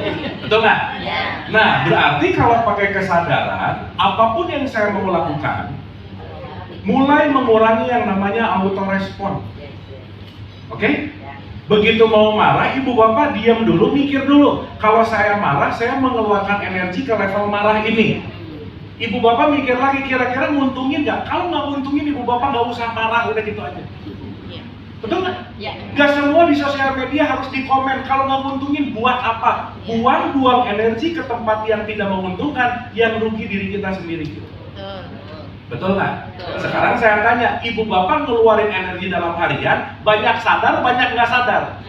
Betul nggak? Nah, berarti kalau pakai kesadaran, apapun yang saya mau lakukan, mulai mengurangi yang namanya auto respon. Oke? Begitu mau marah, Ibu Bapak diam dulu, mikir dulu. Kalau saya marah, saya mengeluarkan energi ke level marah ini. Ibu Bapak mikir lagi, kira-kira nguntungin nggak? Kalau nggak nguntungin, Ibu Bapak nggak usah marah, udah gitu aja. Betul nggak? Ya. Nggak semua di sosial media harus dikomen. Kalau nggak nguntungin, buat apa? Buang energi ke tempat yang tidak menguntungkan, yang rugi diri kita sendiri. Betul nggak? Sekarang saya tanya, Ibu Bapak ngeluarin energi dalam harian, banyak sadar, banyak nggak sadar?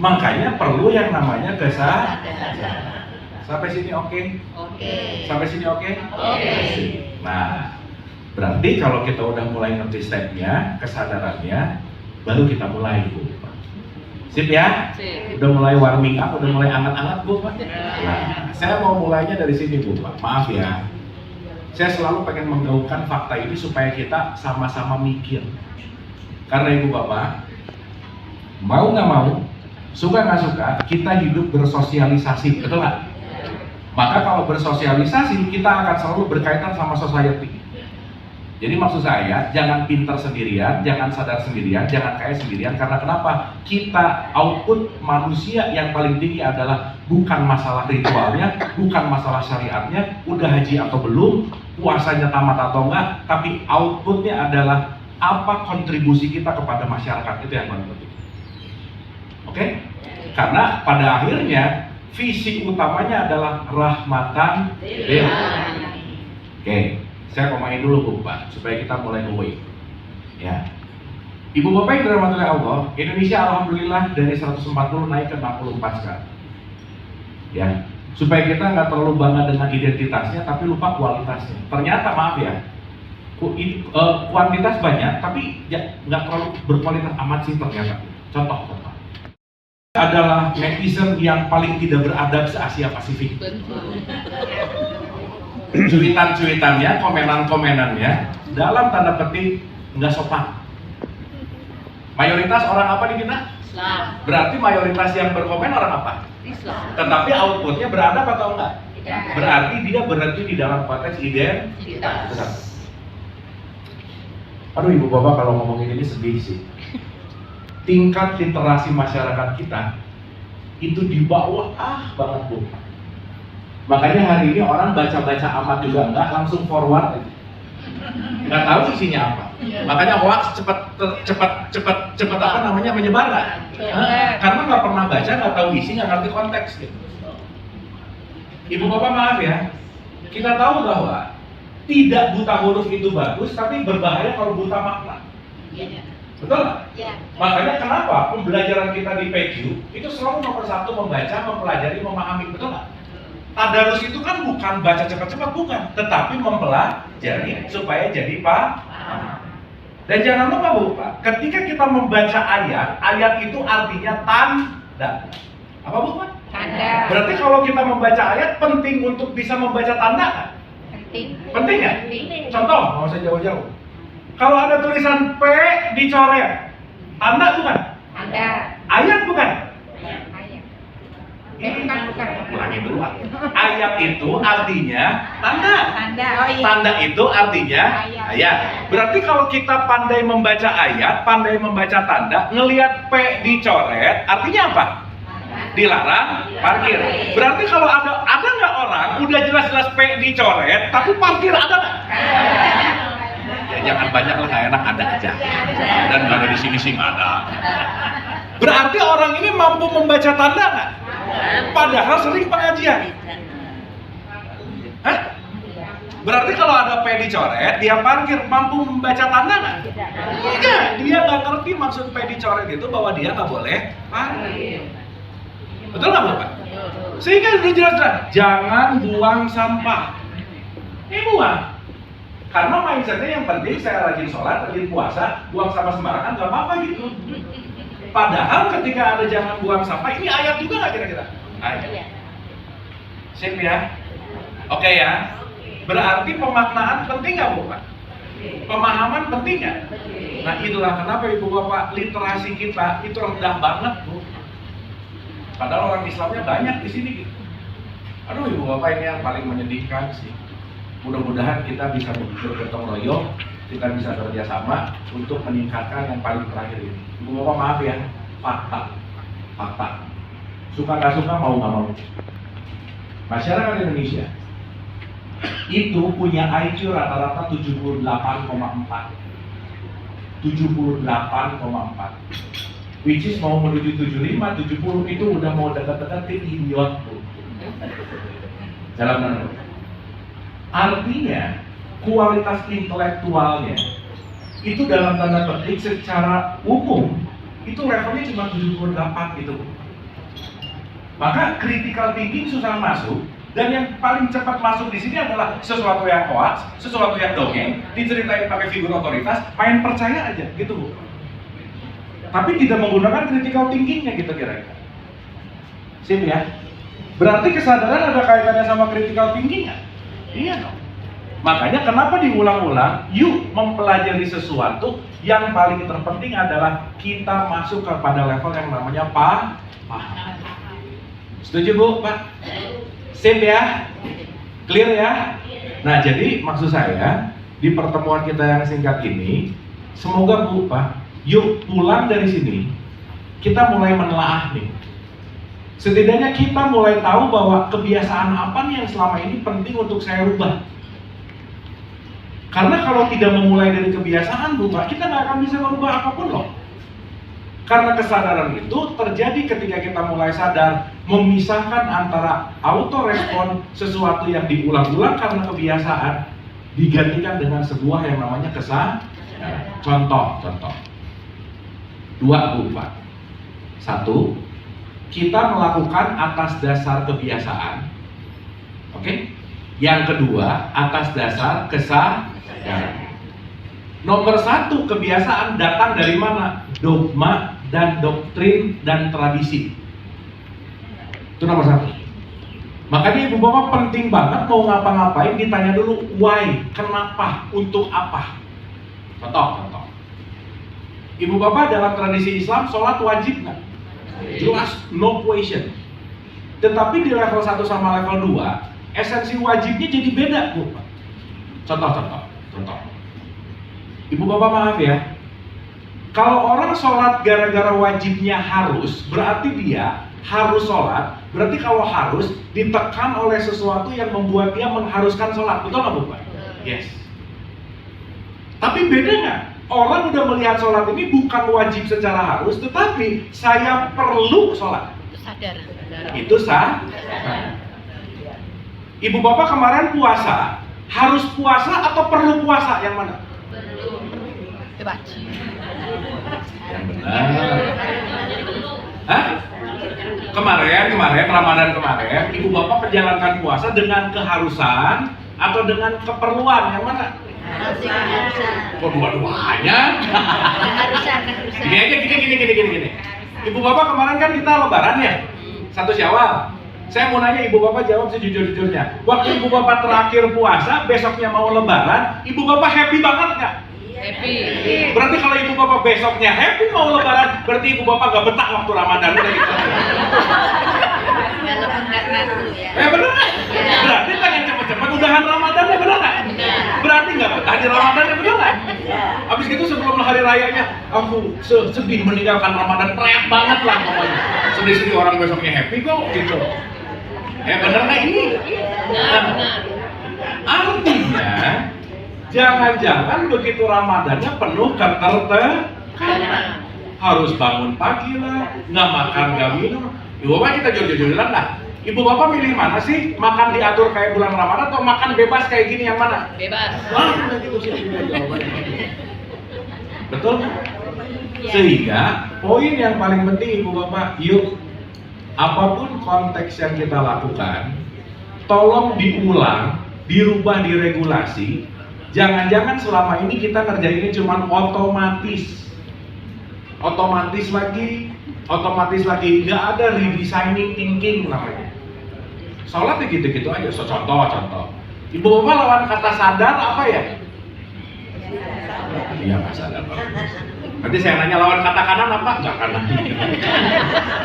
Makanya perlu yang namanya kesadaran. Sampai sini oke? Oke. Sampai sini oke? Oke. Nah, berarti kalau kita udah mulai ngerti stepnya, kesadarannya, baru kita mulai Bu. Sip ya? Sip. Udah mulai warming up, udah mulai anget-anget Bu. Nah, saya mau mulainya dari sini Bu Pak. Maaf ya. Saya selalu pengen menggaungkan fakta ini supaya kita sama-sama mikir. Karena Ibu Bapak, mau nggak mau, suka nggak suka, kita hidup bersosialisasi, betul nggak? Maka kalau bersosialisasi, kita akan selalu berkaitan sama society. Jadi maksud saya, jangan pintar sendirian, jangan sadar sendirian, jangan kaya sendirian. Karena kenapa? Kita output manusia yang paling tinggi adalah bukan masalah ritualnya, bukan masalah syariatnya, udah haji atau belum, puasanya tamat atau enggak, tapi outputnya adalah apa kontribusi kita kepada masyarakat, itu yang paling penting. Oke? Karena pada akhirnya visi utamanya adalah rahmatan lil. Oke, saya komain dulu Bu Pak, supaya kita mulai awake. Ya. Ibu Bapak yang dirahmati oleh Allah, Indonesia alhamdulillah dari 140 naik ke 64 sekarang. Ya. Supaya kita nggak terlalu bangga dengan identitasnya, tapi lupa kualitasnya. Ternyata maaf ya, kuantitas banyak, tapi ya, nggak terlalu berkualitas amat sih ternyata. Contoh. Adalah netizen yang paling tidak beradab se-Asia Pasifik. Cuitan-cuitannya, komenan-komenannya, dalam tanda petik nggak sopan. Mayoritas orang apa di kita? Islam. Berarti mayoritas yang berkomen orang apa? Islam. Tetapi outputnya beradab atau enggak? Tidak. Berarti dia berhenti di dalam konteks identitas. Aduh ibu bapak kalau ngomongin ini sedih sih. Tingkat literasi masyarakat kita itu di bawah banget bu. Makanya hari ini orang baca-baca amat juga enggak, langsung forward aja. Nggak tahu isinya apa. Makanya hoax cepat apa namanya menyebar nggak? Karena nggak pernah baca, nggak tahu isi, nggak ngerti konteks gitu. Ibu bapak maaf ya, kita tahu bahwa tidak buta huruf itu bagus, tapi berbahaya kalau buta makna. Betul nggak? Ya. Makanya kenapa pembelajaran kita di PQ itu selalu nomor satu membaca, mempelajari, memahami, betul nggak? Tadarus itu kan bukan baca cepat-cepat, bukan, tetapi mempelajari supaya jadi paham. Dan jangan lupa Bu, Pak, ketika kita membaca ayat itu artinya tanda. Apa Bu, Pak? Tanda. Berarti kalau kita membaca ayat penting untuk bisa membaca tanda kan? Penting. Penting ya? Penting. Contoh, nggak usah jauh-jauh. Kalau ada tulisan P dicoret, tanda bukan? Tanda. Ayat bukan? Ayat. Bukan. Ulangi dulu. Ayat itu artinya tanda. Tanda. Oh iya. Tanda itu artinya ayat. Berarti kalau kita pandai membaca ayat, pandai membaca tanda, ngelihat P dicoret, artinya apa? Dilarang parkir. Berarti kalau ada nggak orang udah jelas-jelas P dicoret, tapi parkir ada nggak? Ya jangan banyak lah, nggak enak, ada aja. Dan nggak ada di sini sih nggak ada. Berarti orang ini mampu membaca tanda nggak? Padahal sering pengajian. Hah? Berarti kalau ada P dicoret, dia parkir, mampu membaca tanda nggak? Enggak, dia nggak ngerti maksud P dicoret itu bahwa dia nggak boleh parkir. Betul nggak Bapak? Sehingga sudah jelas-jelas, jangan buang sampah. Buang. Karena mindsetnya yang penting saya rajin sholat, rajin puasa, buang sampah sembarangan nggak apa-apa gitu. Padahal ketika ada jangan buang sampah, ini ayat juga nggak kira-kira? Ayat. Sip ya? Oke ya? Berarti pemaknaan penting nggak Bu Pak? Pemahaman penting nggak? Nah itulah kenapa Ibu Bapak literasi kita itu rendah banget Bu. Padahal orang Islamnya banyak di sini gitu. Aduh Ibu Bapak ini yang paling menyedihkan sih. Mudah-mudahan kita bisa bergotong royong, kita bisa kerjasama untuk meningkatkan yang paling terakhir ini. Ibu Bapak maaf ya, fakta. Suka nggak suka, mau nggak mau. Masyarakat Indonesia itu punya IQ rata-rata 78,4. 78,4. Which is mau menuju 75, 70 itu udah mau dekat-dekat idiot Bu. Dalam tanda petik. Artinya kualitas intelektualnya itu dalam tanda petik secara umum itu levelnya cuma 78 gitu. Maka critical thinking susah masuk, dan yang paling cepat masuk di sini adalah sesuatu yang hoax, sesuatu yang dongeng, diceritain pakai figur otoritas, main percaya aja gitu Bu. Tapi tidak menggunakan critical thinkingnya gitu kira-kira. Sip ya? Berarti kesadaran ada kaitannya sama critical thinking nggak? Iya dong. Makanya kenapa diulang-ulang? Yuk mempelajari sesuatu yang paling terpenting adalah kita masuk kepada level yang namanya paham. Setuju Bu, Pak? Sip ya? Clear ya? Nah jadi maksud saya di pertemuan kita yang singkat ini, semoga Bu, Pak, yuk pulang dari sini kita mulai menelaah nih. Setidaknya kita mulai tahu bahwa kebiasaan apa nih yang selama ini penting untuk saya rubah. Karena kalau tidak memulai dari kebiasaan, Bu, Pak, kita nggak akan bisa merubah apapun loh. Karena kesadaran itu terjadi ketika kita mulai sadar memisahkan antara autorespon sesuatu yang diulang-ulang karena kebiasaan digantikan dengan sebuah yang namanya kesadaran. Contoh. Dua Bu, Pak. Satu, kita melakukan atas dasar kebiasaan Oke? Yang kedua, atas dasar kesadaran. Nomor satu, kebiasaan datang dari mana? Dogma dan doktrin dan tradisi. Itu nomor satu. Makanya ibu bapak penting banget mau ngapa-ngapain ditanya dulu why, kenapa, untuk apa. Contoh. Ibu bapak dalam tradisi Islam sholat wajib nggak? Jelas, no question. Tetapi di level 1 sama level 2, esensi wajibnya jadi beda, Bu. Contoh. Ibu bapak maaf ya, kalau orang sholat gara-gara wajibnya harus, berarti dia harus sholat, berarti kalau harus ditekan oleh sesuatu yang membuat dia mengharuskan sholat, betul nggak Bu? Yes. Tapi beda nggak? Orang udah melihat sholat ini bukan wajib secara harus, tetapi saya perlu sholat. Sadar. Itu sah. Ibu bapak kemarin puasa, harus puasa atau perlu puasa? Yang mana? Wajib. Yang benar. Hah? Kemarin Ramadan kemarin, ibu bapak menjalankan puasa dengan keharusan atau dengan keperluan? Yang mana? Kok dua-duanya? Keharusan. Gini aja, gini. Ibu bapak kemarin kan kita lebaran ya, 1 Syawal. Saya mau nanya ibu bapak jawab sejujur-jujurnya. Waktu ibu bapak terakhir puasa, besoknya mau lebaran, ibu bapak happy banget nggak? Happy. Berarti kalau ibu bapak besoknya happy mau lebaran, berarti ibu bapak gak betah waktu Ramadan udah gitu. Kalau enggak ngaku ya. Bener nggak? Berarti pengen cepet-cepet udahan Ramadan ya, bener nggak? Berarti nggak betah di Ramadan ya, bener nggak? Abis gitu sebelum hari rayanya, aku sedih meninggalkan Ramadan, teriak banget lah pokoknya. Sedih-sedih orang besoknya happy kok gitu. Bener nggak ini? Benar. Artinya, jangan-jangan begitu Ramadannya penuh ketertekanan. Harus bangun pagi lah, nggak makan, nggak minum. Ibu bapak kita jujur-jujuran lah. Ibu bapak milih mana sih? Makan diatur kayak bulan Ramadan atau makan bebas kayak gini yang mana? Bebas. Udah gitu sih jawabannya. Betul kan? Sehingga poin yang paling penting ibu bapak, yuk apapun konteks yang kita lakukan, tolong diulang, dirubah, diregulasi. Jangan-jangan selama ini kita ngerjainnya cuma otomatis lagi, nggak ada redesigning thinking namanya. Sholat ya gitu-gitu aja. Contoh. Ibu bapak lawan kata sadar apa ya? Iya, nggak sadar. Nanti saya nanya lawan kata kanan apa? Nggak kanan.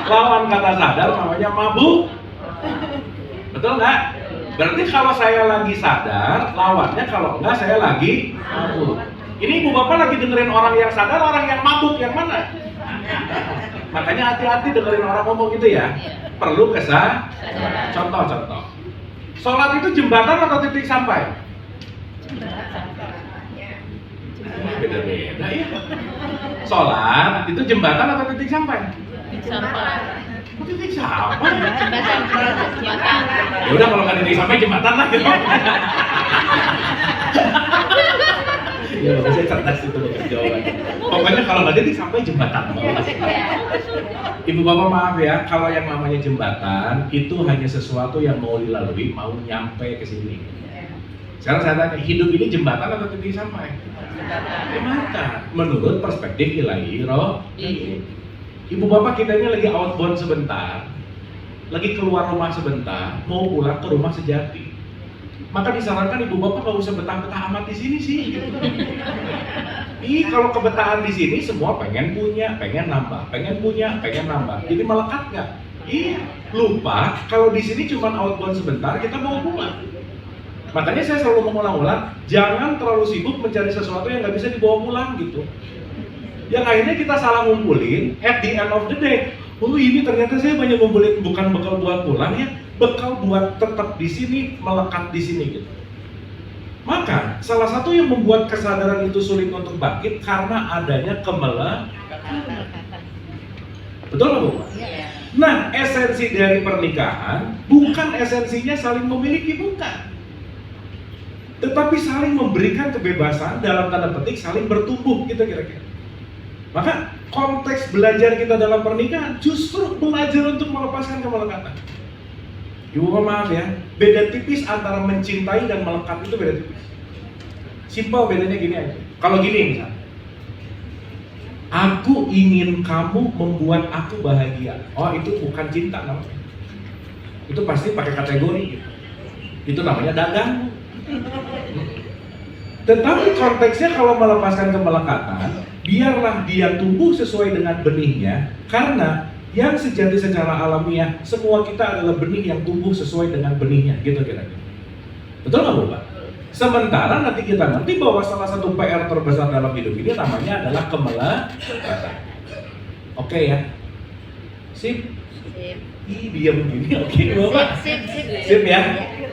Lawan kata sadar namanya mabuk. Betul nggak? Berarti kalau saya lagi sadar, lawannya kalau enggak saya lagi mabuk. Ini ibu bapak lagi dengerin orang yang sadar, orang yang mabuk, yang mana? Makanya hati-hati dengerin orang ngomong gitu ya. Perlu kesadaran. Contoh. Sholat itu jembatan atau titik sampai? Beda-beda ya. Sholat itu jembatan atau titik sampai? Titik sampai. Jembatan. Ya udah kalau nggak titik sampai jembatan lah gitu. Ya saya cerdas itu jawabannya. Pokoknya kalau nggak titik sampai jembatan. Ibu bapak maaf ya, kalau yang namanya jembatan itu hanya sesuatu yang mau dilalui, mau nyampe ke sini. Sekarang saya tanya, hidup ini jembatan atau titik sampai? Jembatan. Menurut perspektif ilahi roh. Ibu bapak kita ini lagi outbound sebentar, lagi keluar rumah sebentar, mau pulang ke rumah sejati. Maka disarankan ibu bapak nggak usah betah-betah amat di sini sih. Kalau kebetahan di sini semua pengen punya, pengen nambah, pengen punya, pengen nambah. Jadi melekat nggak? Iya. Lupa kalau di sini cuma outbound sebentar, kita mau pulang. Makanya saya selalu mengulang-ulang, jangan terlalu sibuk mencari sesuatu yang nggak bisa dibawa pulang gitu. Yang akhirnya kita salah ngumpulin, at the end of the day, oh ini ternyata saya banyak ngumpulin bukan bekal buat pulang ya, bekal buat tetap di sini, melekat di sini gitu. Maka salah satu yang membuat kesadaran itu sulit untuk bangkit karena adanya kemelekatan. Betul nggak Bu? Nah, esensi dari pernikahan bukan esensinya saling memiliki, bukan. Tetapi saling memberikan kebebasan, dalam tanda petik saling bertumbuh gitu kira-kira. Maka konteks belajar kita dalam pernikahan justru belajar untuk melepaskan kemelekatan. Ibu bapak maaf ya, beda tipis antara mencintai dan melekat itu beda tipis. Simpel bedanya gini aja. Kalau gini misalnya, aku ingin kamu membuat aku bahagia. Oh itu bukan cinta namanya. Itu pasti pakai kategori gitu. Itu namanya dagang. Tetapi konteksnya kalau melepaskan kemelekatan, biarlah dia tumbuh sesuai dengan benihnya, karena yang sejati secara alamiah, semua kita adalah benih yang tumbuh sesuai dengan benihnya, gitu kira-kira. Betul nggak Bapak? Sementara nanti kita ngerti bahwa salah satu PR terbesar dalam hidup ini namanya adalah kemelekatan. Oke ya? Sip? Sip. Ih, dia begini, oke Bapak? Sip, sip, sip. Sip ya?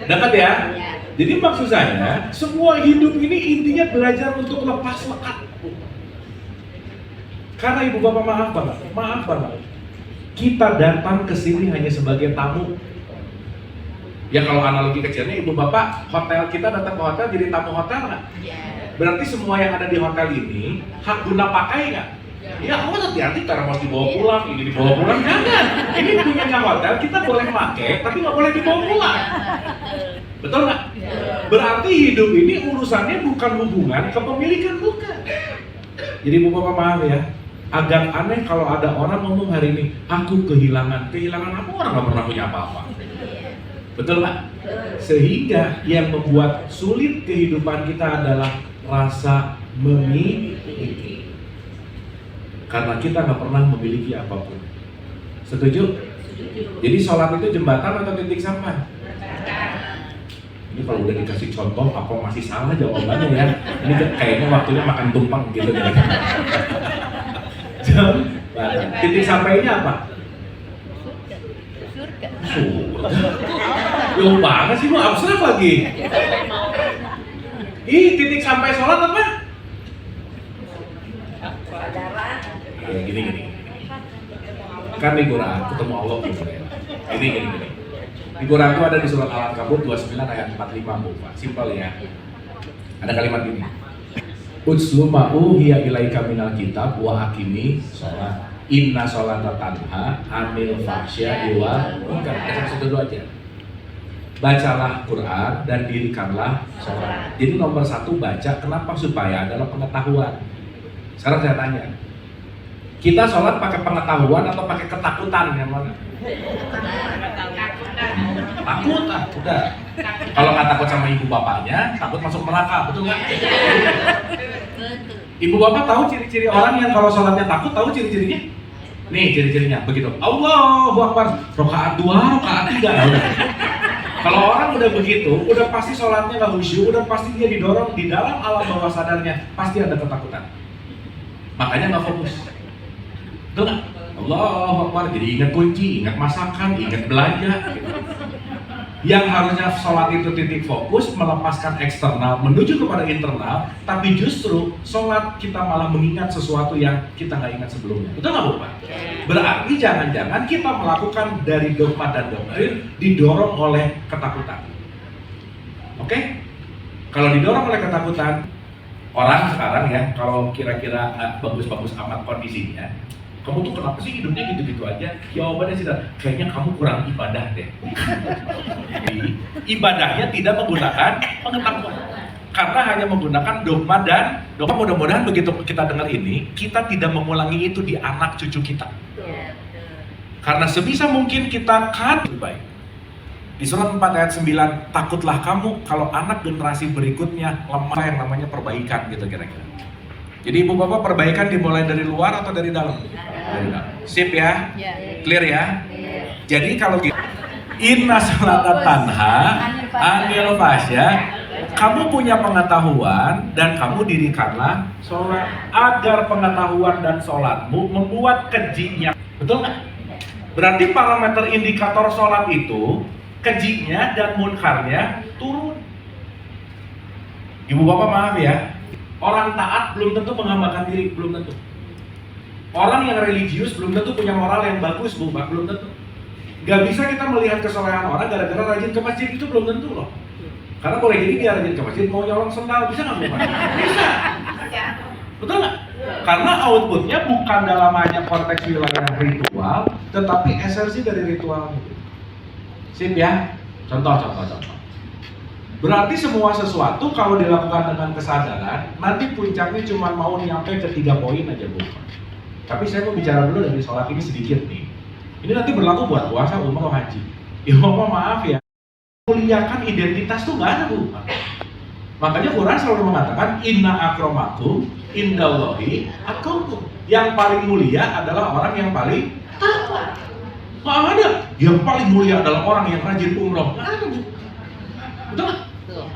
Dapat ya? Ya. Jadi maksud saya, semua hidup ini intinya belajar untuk lepas lekat. Karena ibu bapak maaf banget. Kita datang ke sini hanya sebagai tamu. Ya kalau analogi kecilnya ibu bapak, hotel kita datang ke hotel jadi tamu hotel nggak? Ya. Berarti semua yang ada di hotel ini hak guna pakai nggak? Ya awas hati-hati karena mau dibawa pulang, ini dibawa pulang, jangan. Ini punyanya hotel, kita boleh pakai, tapi nggak boleh dibawa pulang. Betul nggak? Berarti hidup ini urusannya bukan hubungan kepemilikan, bukan. Jadi ibu bapak maaf ya, agak aneh kalau ada orang ngomong hari ini, aku kehilangan apa, orang nggak pernah punya apa-apa. Betul nggak? Sehingga yang membuat sulit kehidupan kita adalah rasa memiliki. Karena kita nggak pernah memiliki apapun. Setuju? Jadi sholat itu jembatan atau titik sampai? Ini kalau udah dikasih contoh apa masih salah jawabannya ya. Ini kayaknya waktunya makan tumpeng gitu. Jembatan. Titik sampainya apa? Surga. Surga. Jauh banget sih, lu abstrak lagi. Ih, titik sampai sholat apa? Ya, gini. Kan di Quran ketemu Allah gitu ya. Gini. Di Quran itu ada di surat Al-Ankabut 29 ayat 45 Bapak. Simpel ya. Ada kalimat gini. Utslu ma'u hiya ilaika minal kitab wa aqimi sholat. Inna sholata tanha 'anil fahsya'i wal munkar. Satu dulu aja. Bacalah Quran dan dirikanlah sholat. Jadi nomor satu baca, kenapa? Supaya adalah pengetahuan. Sekarang saya tanya, kita sholat pakai pengetahuan atau pakai ketakutan yang mana? Takut ah, udah. Kalau nggak takut sama ibu bapaknya, takut masuk neraka, betul nggak? Ibu bapak tahu ciri-ciri orang yang kalau sholatnya takut, tahu ciri-cirinya? Nih ciri-cirinya, begitu. Allahu Akbar, rakaat 2, rakaat 3, udah. Kalau orang udah begitu, udah pasti sholatnya nggak khusyuk, udah pasti dia didorong di dalam alam bawah sadarnya, pasti ada ketakutan. Makanya nggak fokus. Betul nggak? Allahu Akbar, jadi ingat kunci, ingat masakan, ingat belanja. Yang harusnya sholat itu titik fokus, melepaskan eksternal, menuju kepada internal, tapi justru sholat kita malah mengingat sesuatu yang kita nggak ingat sebelumnya. Betul nggak Bapak? Berarti jangan-jangan kita melakukan dari dogma dan doktrin didorong oleh ketakutan. Oke? Kalau didorong oleh ketakutan, orang sekarang ya, kalau kira-kira nggak bagus-bagus amat kondisinya, kamu tuh kenapa sih hidupnya gitu-gitu aja? Jawabannya sih, kayaknya kamu kurang ibadah deh. Jadi, ibadahnya tidak menggunakan pengetahuan, karena hanya menggunakan dogma dan dogma. Mudah-mudahan begitu kita dengar ini, kita tidak mengulangi itu di anak cucu kita. Karena sebisa mungkin kita kan lebih baik. Di surat 4 ayat 9, takutlah kamu kalau anak generasi berikutnya lemah yang namanya perbaikan gitu kira-kira. Jadi ibu bapak, perbaikan dimulai dari luar atau dari dalam? Dari dalam. Sip ya? Clear ya? Jadi kalau gitu, inna sholata tanha 'anil fahsya, kamu punya pengetahuan dan kamu dirikanlah sholat, agar pengetahuan dan sholatmu membuat kejinya. Betul nggak? Berarti parameter indikator sholat itu kejinya dan munkarnya turun. Ibu bapak maaf ya, orang taat belum tentu menghambakan diri, belum tentu. Orang yang religius belum tentu punya moral yang bagus, Bu, belum tentu. Gak bisa kita melihat kesolehan orang gara-gara rajin ke masjid, itu belum tentu loh. Karena boleh jadi dia rajin ke masjid, mau nyolong sendal, bisa nggak Bu? Bisa. Betul nggak? Karena outputnya bukan dalam hanya konteks wilayah ritual, tetapi esensi dari ritual itu. Sip ya. Contoh. Berarti semua sesuatu kalau dilakukan dengan kesadaran, nanti puncaknya cuma mau nyampe ke 3 poin aja, Bu. Tapi saya mau bicara dulu dari sholat ini sedikit nih. Ini nanti berlaku buat puasa, umroh, haji. Ya maaf ya, muliakan identitas tuh nggak ada, Bu. Makanya Quran selalu mengatakan inna akramakum indallahi atqakum. Yang paling mulia adalah orang yang paling takwa. Nggak ada. Yang paling mulia adalah orang yang rajin umroh. Nggak ada, Bu. Betul nggak?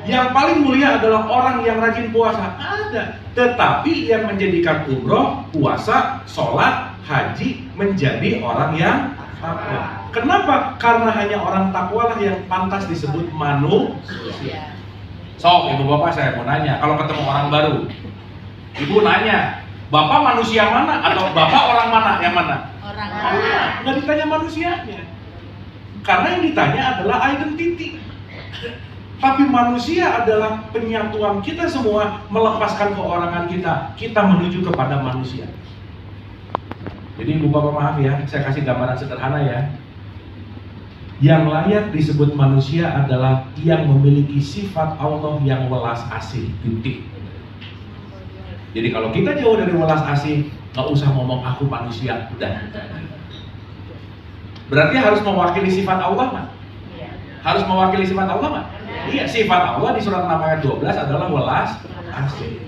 Yang paling mulia adalah orang yang rajin puasa. Ada. Tetapi yang menjadikan umroh, puasa, sholat, haji menjadi orang yang takwa. Kenapa? Karena hanya orang takwa lah yang pantas disebut manusia. So, ibu bapak saya mau nanya, kalau ketemu orang baru, ibu nanya, bapak manusia mana atau bapak orang mana? Yang mana? Orang Nggak ditanya manusianya. Karena yang ditanya adalah identity. Tapi manusia adalah penyatuan kita semua, melepaskan keorangan kita. Kita menuju kepada manusia. Jadi ibu bapak maaf ya, saya kasih gambaran sederhana ya. Yang layak disebut manusia adalah yang memiliki sifat Allah yang welas asih. Titik. Jadi kalau kita jauh dari welas asih, nggak usah ngomong aku manusia, udah. Berarti harus mewakili sifat Allah, Mak? Harus mewakili sifat Allah, Mak? Iya, sifat Allah di surat 6 ayat 12 adalah welas asih.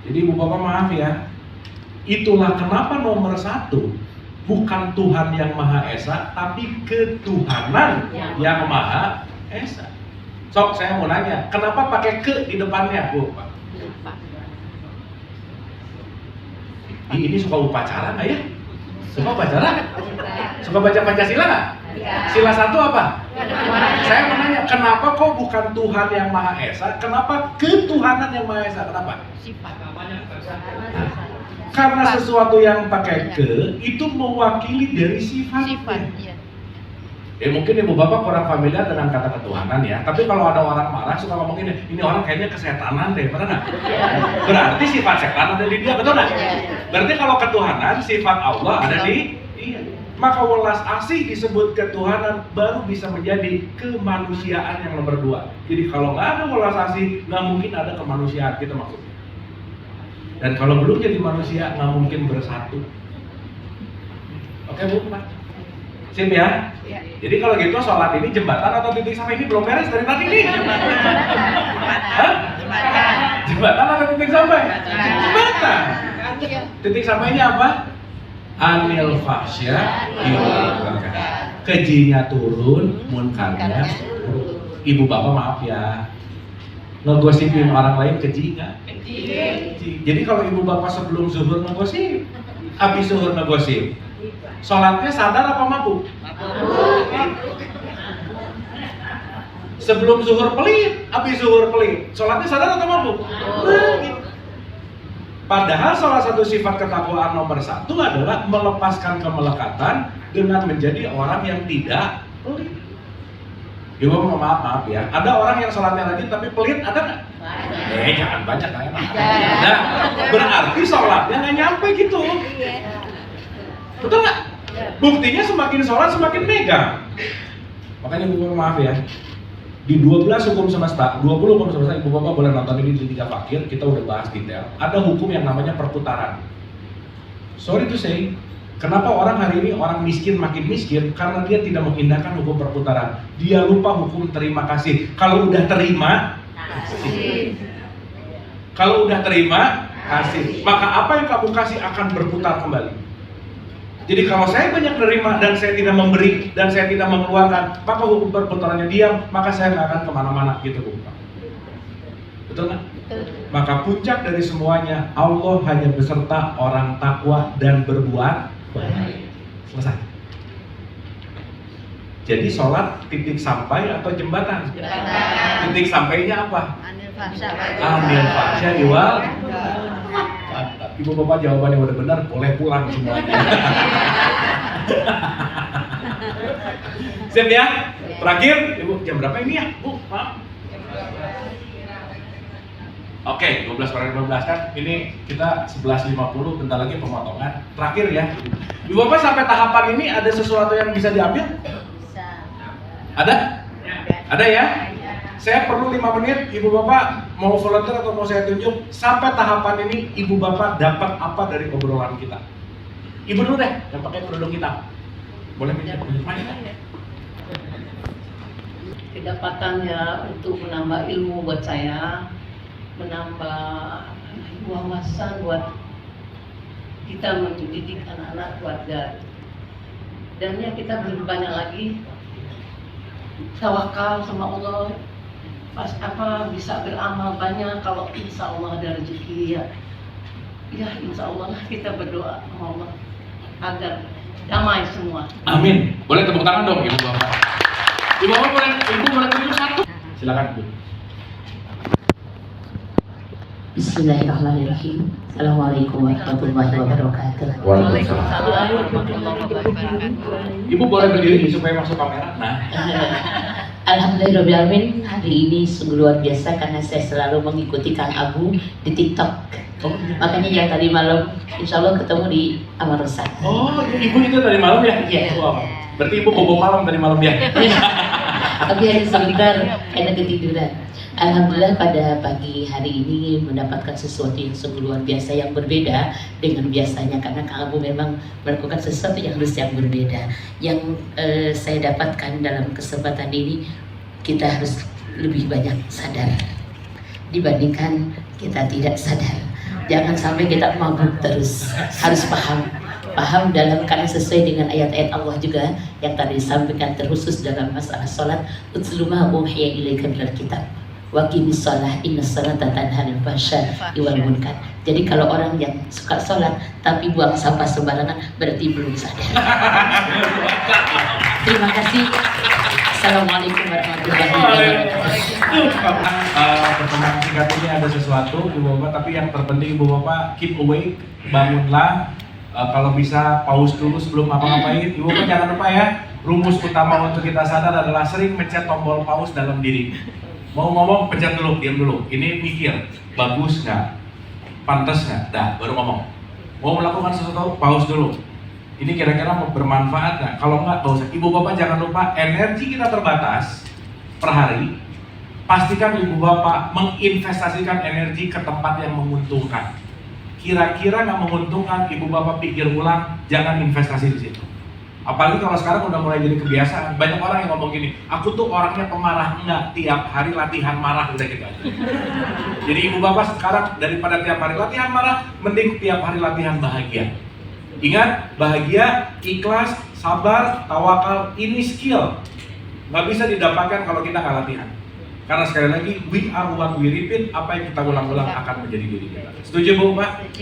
Jadi ibu bapak maaf ya, itulah kenapa nomor 1 bukan Tuhan yang Maha Esa, tapi ketuhanan yang Maha Esa. Sok, saya mau nanya, kenapa pakai ke di depannya, Bu? Ini suka upacara nggak ya? Suka upacara? Suka baca Pancasila nggak? Sila 1 apa? Saya mau nanya, kenapa kok bukan Tuhan yang Maha Esa? Kenapa ketuhanan yang Maha Esa? Kenapa? Karena sesuatu yang pakai ke itu mewakili dari sifatnya. Mungkin ibu bapak kurang familiar dengan kata ketuhanan ya. Tapi kalau ada orang marah suka ngomong ini orang kayaknya kesetanan deh, betul nggak? Berarti sifat setan ada di dia, betul nggak? Berarti kalau ketuhanan sifat Allah ada di dia. Maka welas asih disebut ketuhanan baru bisa menjadi kemanusiaan yang nomor 2. Jadi kalau nggak ada welas asih nggak mungkin ada kemanusiaan, kita maksudnya. Dan kalau belum jadi manusia, nggak mungkin bersatu. Oke Bu, Pak? Sip ya? Jadi kalau gitu sholat ini jembatan atau titik sampai ini belum beres dari tadi nih? Hah? Jembatan atau titik sampai? Jembatan. Titik sampainya apa? Anil fahsya kejinya turun, munkarnya turun. Ibu bapak maaf ya, ngegosipin orang lain keji nggak? Jadi kalau ibu bapak sebelum zuhur ngegosip, habis zuhur ngegosip, sholatnya sadar apa mabuk? Sebelum zuhur pelit, habis zuhur pelit, sholatnya sadar atau mabuk? Padahal salah satu sifat ketakwaan nomor 1 adalah melepaskan kemelekatan dengan menjadi orang yang tidak pelit. Ibu maaf ya, ada orang yang sholatnya rajin tapi pelit, ada nggak? Jangan banyak, nggak enak. Nah, berarti sholatnya nggak nyampe gitu. Betul nggak? Buktinya semakin sholat semakin megang. Makanya ibu maaf ya, di 12 hukum semesta, 20 hukum semesta, ibu bapak boleh nonton ini di 3 fakir, kita udah bahas detail. Ada hukum yang namanya perputaran. Sorry to say, kenapa orang hari ini orang miskin makin miskin? Karena dia tidak mengindahkan hukum perputaran. Dia lupa hukum terima kasih. Kalau udah terima, kasih. Kalau udah terima, kasih. Maka apa yang kamu kasih akan berputar kembali. Jadi kalau saya banyak menerima dan saya tidak memberi dan saya tidak mengeluarkan, maka hukum perputarannya diam, maka saya nggak akan kemana-mana gitu, Bu. Betul nggak? Maka puncak dari semuanya, Allah hanya beserta orang takwa dan berbuat baik. Selesai. Jadi sholat titik sampai atau jembatan? Titik sampainya apa? Anil fahsya iwal. Mantap. Ibu bapak jawabannya udah benar, boleh pulang semuanya. Siap ya? Terakhir, ibu jam berapa ini ya? Bu, maaf. Oke, 12:12 kan? Ini kita 11:50, bentar lagi pemotongan. Terakhir ya. Ibu bapak sampai tahapan ini ada sesuatu yang bisa diambil? Ada? Ada ya? Saya perlu 5 menit, Ibu Bapak mau volunteer atau mau saya tunjuk sampai tahapan ini Ibu Bapak dapat apa dari obrolan kita? Ibu dulu deh, yang pakai kerudung hitam. Boleh minta Kedapatannya untuk menambah ilmu buat saya, menambah wawasan buat kita mendidik anak-anak keluarga. Dan yang kita lebih banyak lagi tawakal sama Allah. Pas bisa beramal banyak kalau insya Allah ada rezeki ya. Ya insya Allah kita berdoa sama Allah agar damai semua. Amin. Boleh tepuk tangan dong Ibu Bapak. Ibu Bapak boleh tunjuk satu. Silakan Bu. Bismillahirrahmanirrahim. Assalamualaikum warahmatullahi wabarakatuh. Waalaikumsalam warahmatullahi wabarakatuh. Ibu boleh berdiri supaya masuk kamera. Nah, Alhamdulillahirrahmanirrahim. Hari ini sungguh luar biasa karena saya selalu mengikuti Kang Abu di TikTok. Makanya yang tadi malam insya Allah ketemu di Amarosa. oh Ibu itu tadi malam ya? Iya. Wow. Berarti Ibu bobo malam tadi malam ya? Tapi hanya sebentar karena ketiduran. Alhamdulillah pada pagi hari ini mendapatkan sesuatu yang sungguh luar biasa yang berbeda dengan biasanya karena Kang Abu memang melakukan sesuatu yang harus yang berbeda. Yang saya dapatkan dalam kesempatan ini kita harus lebih banyak sadar dibandingkan kita tidak sadar. Jangan sampai kita mabuk terus, harus paham dalam karena sesuai dengan ayat-ayat Allah juga yang tadi disampaikan terkhusus dalam masalah sholat. Utlu ma uhiya ilaika minal kitab wa qimis shalah innas sholata tanha 'anil fahsya'i wal munkar. Jadi kalau orang yang suka sholat tapi buang sampah sembarangan berarti belum sadar. Terima kasih. Assalamualaikum warahmatullahi wabarakatuh. Pertemuan singkat ini ada sesuatu Ibu Bapak, tapi yang terpenting Ibu Bapak keep awake, bangunlah. Kalau bisa pause dulu sebelum ngapa-ngapain. Ibu Bapak jangan lupa ya, rumus utama untuk kita sadar adalah sering mencet tombol pause dalam diri. Mau ngomong pencet dulu, diam dulu. Ini mikir, bagus nggak, pantas nggak, dah baru ngomong. Mau melakukan sesuatu, pause dulu. Ini kira-kira bermanfaat nggak? Kalau nggak, nggak usah. Ibu Bapak jangan lupa, energi kita terbatas per hari. Pastikan Ibu Bapak menginvestasikan energi ke tempat yang menguntungkan. Kira-kira nggak menguntungkan, Ibu Bapak pikir ulang, jangan investasi di situ. Apalagi kalau sekarang udah mulai jadi kebiasaan. Banyak orang yang ngomong gini, aku tuh orangnya pemarah. Enggak, tiap hari latihan marah udah gitu aja. Jadi Ibu Bapak sekarang daripada tiap hari latihan marah, mending tiap hari latihan bahagia. Ingat, bahagia, ikhlas, sabar, tawakal, ini skill. Nggak bisa didapatkan kalau kita nggak latihan. Karena sekali lagi, we are what we repeat, apa yang kita ulang-ulang akan menjadi diri kita. Setuju Bu, Pak?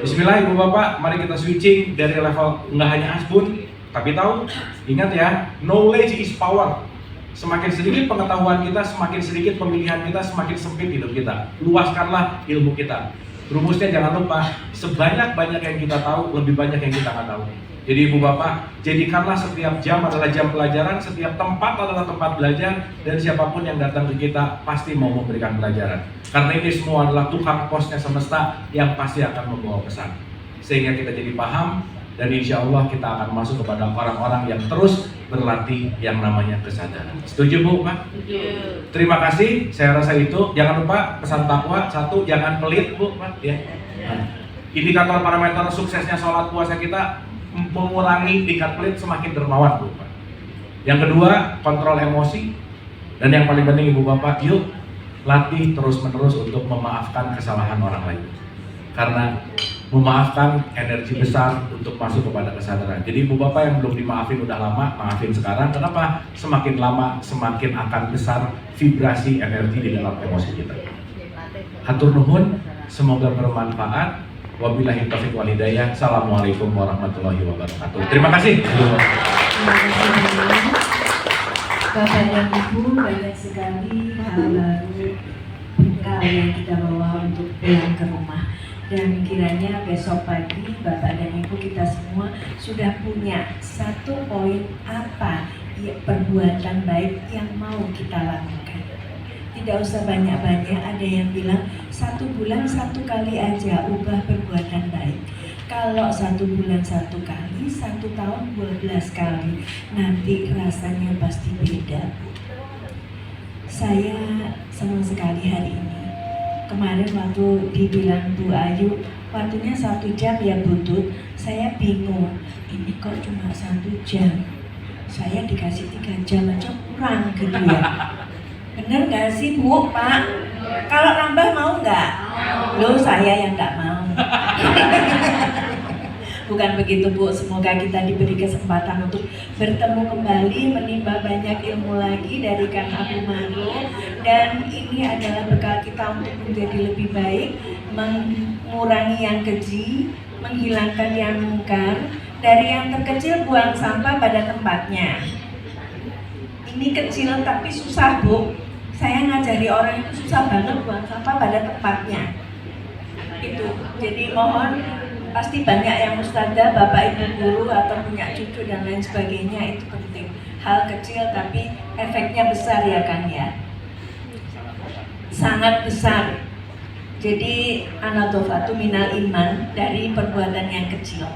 Bismillah Ibu Bapak, mari kita switching dari level nggak hanya asbun, tapi tahu, ingat ya, knowledge is power. Semakin sedikit pengetahuan kita, semakin sedikit pemilihan kita, semakin sempit hidup kita. Luaskanlah ilmu kita. Rumusnya jangan lupa, sebanyak-banyak yang kita tahu, lebih banyak yang kita nggak tahu. Jadi Ibu Bapak, jadikanlah setiap jam adalah jam pelajaran, setiap tempat adalah tempat belajar, dan siapapun yang datang ke kita pasti mau memberikan pelajaran. Karena ini semua adalah tukang posnya semesta yang pasti akan membawa pesan. Sehingga kita jadi paham, dan insya Allah kita akan masuk kepada orang-orang yang terus berlatih yang namanya kesadaran. Setuju Bu, Pak? Setuju. Terima kasih, saya rasa itu. Jangan lupa pesan takwa, satu, jangan pelit Bu, Pak. Ya. Nah, indikator parameter suksesnya sholat puasa kita mengurangi tingkat pelit, semakin dermawan Bu, Pak. Yang kedua, kontrol emosi. Dan yang paling penting Ibu Bapak, yuk latih terus-menerus untuk memaafkan kesalahan orang lain. Karena memaafkan energi besar untuk masuk kepada kesadaran. Jadi Ibu Bapak yang belum dimaafin udah lama, maafin sekarang. Kenapa? Semakin lama semakin akan besar vibrasi energi di dalam emosi kita. Hatur nuhun, semoga bermanfaat. Wabillahi taufiq wal hidayah. Assalamualaikum warahmatullahi wabarakatuh. Terima kasih. Bapak dan Ibu, banyak sekali hal baru bekal yang kita bawa untuk pulang ke rumah. Dan kiranya besok pagi Bapak dan Ibu kita semua sudah punya satu poin apa ya, perbuatan baik yang mau kita lakukan. Tidak usah banyak-banyak, ada yang bilang 1 bulan 1 kali aja ubah perbuatan baik. Kalau 1 bulan 1 kali, 1 tahun 12 kali, nanti rasanya pasti beda. Saya senang sekali hari ini. Kemarin waktu dibilang Bu Ayu, waktunya 1 jam ya Butut, saya bingung. Ini kok cuma 1 jam? Saya dikasih 3 jam aja kurang gitu ya. Bener gak sih Bu, Pak? Kalau nambah mau nggak? Loh, saya yang nggak mau. Bukan begitu Bu, semoga kita diberi kesempatan untuk bertemu kembali, menimba banyak ilmu lagi dari Kang Abu Maro. Dan ini adalah bekal kita untuk menjadi lebih baik, mengurangi yang keji, menghilangkan yang mungkar. Dari yang terkecil buang sampah pada tempatnya. Ini kecil tapi susah Bu. Saya ngajari orang itu susah banget buang sampah pada tempatnya. Itu. Jadi mohon, pasti banyak yang ustadzah, bapak ibu guru atau punya cucu dan lain sebagainya, itu penting. Hal kecil tapi efeknya besar ya kan ya. Sangat besar. Jadi anadofatu minal iman, dari perbuatan yang kecil.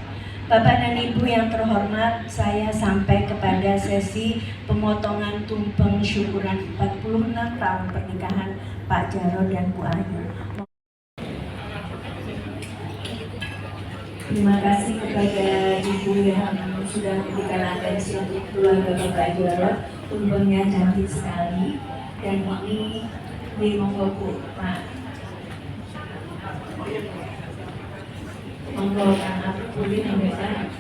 Bapak dan Ibu yang terhormat, saya sampai kepada sesi pemotongan tumpeng syukuran 46 tahun pernikahan Pak Jarod dan Bu Ayu. Terima kasih kepada Ibu yang sudah memberikan atensi untuk keluarga Bapak Jarod. Tumpengnya cantik sekali, dan ini monggo Bu, Pak. Monggo Kang Abu boleh memberikan.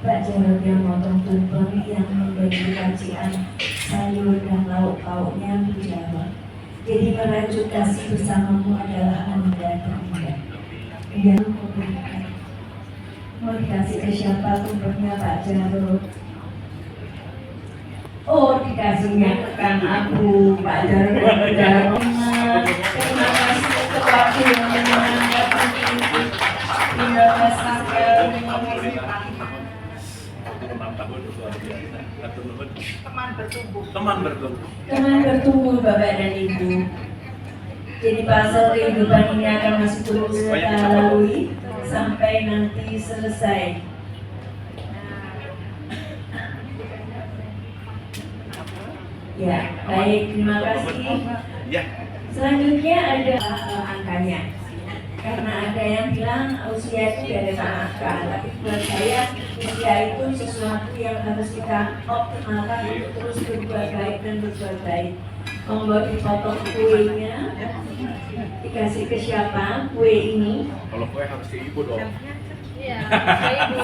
Pak Jarod yang motong tumpeng, yang memberi kajian sayur dan lauk pauknya Bu Jarod. Jadi merajut kasih bersamamu adalah anugerah terindah. Yang memberikan. Mau dikasih ke siapa tumpengnya Pak Jarod? Oh, dikasihnya ke Kang Abu, Pak Jarod dan Bu Jarod. Terima kasih untuk waktu yang menyenangkan ini. Terima kasih sekali. Teman bertumbuh Bapak dan Ibu. Jadi pasal kehidupan ini akan masih terus kita lalui sampai nanti selesai. Ya, baik, terima kasih. Selanjutnya ada angkanya. Karena ada yang bilang usia itu tidak ada angka, tapi buat saya usia itu sesuatu yang harus kita optimalkan untuk terus berbuat baik dan berbuat baik. Monggo dipotong kuenya, dikasih ke siapa kue ini? Kalau kue harus ke Ibu dong. Iya, ke Ibu.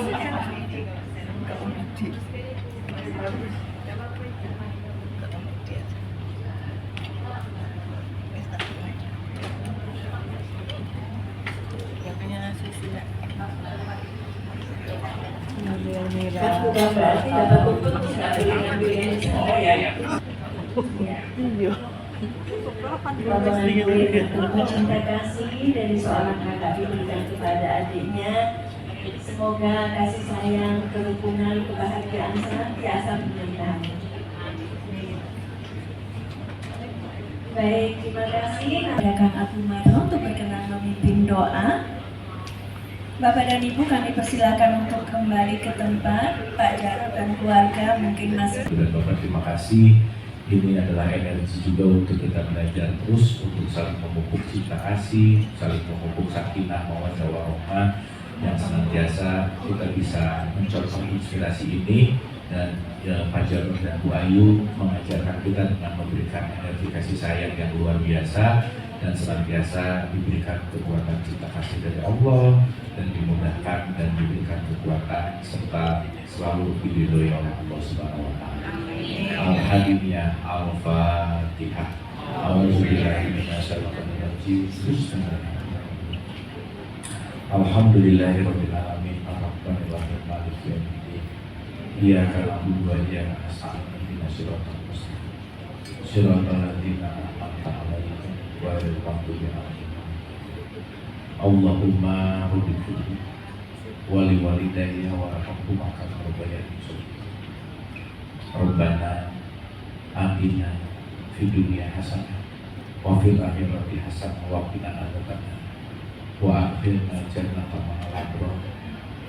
Kan bukan berarti dapat tuntut tidak boleh ngambilin saya ya. Potongan kue untuk cinta kasih dari seorang kakak diberikan kepada adiknya. Semoga kasih sayang, kerukunan, kebahagiaan senantiasa menyertai. Baik, terima kasih. Ada Kang Abu Maro untuk berkenan memimpin doa. Bapak dan Ibu, kami persilakan untuk kembali ke tempat. Pak Jarod dan keluarga mungkin masih. Dan Bapak terima kasih. Ini adalah energi juga untuk kita belajar terus untuk saling memupuk cinta kasih, saling memupuk sakinah mawaddah warahmah, yang senantiasa kita bisa mencontoh inspirasi ini. Dan Pak Jarod dan Bu Ayu mengajarkan kita dengan memberikan energi kasih sayang yang luar biasa, dan senantiasa diberikan kekuatan cinta kasih dari Allah, dan dimudahkan dan diberikan kekuatan serta selalu diridhoi oleh Allah Subhanahu wa taala. Al-Hadiyah Al-Fatihah. A'udzubillahi minasyaitonir rajim. Bismillahirrahmanirrahim. Alhamdulillahirabbil alamin. Arrahmanir rahim. Maliki yaumiddin. Iyyaka na'budu wa iyyaka nasta'in. Ihdinas siratal mustaqim. Shiratal ladzina an'amta 'alaihim ghairil maghdubi 'alaihim. Allahumma hudikum wali walidayya wa rahmatullahi wa barakatuh. Rabbana atina fid dunya hasanah wa fil akhirati hasanah wa qina adzabannar wa akhirna jannata ma'al abrar.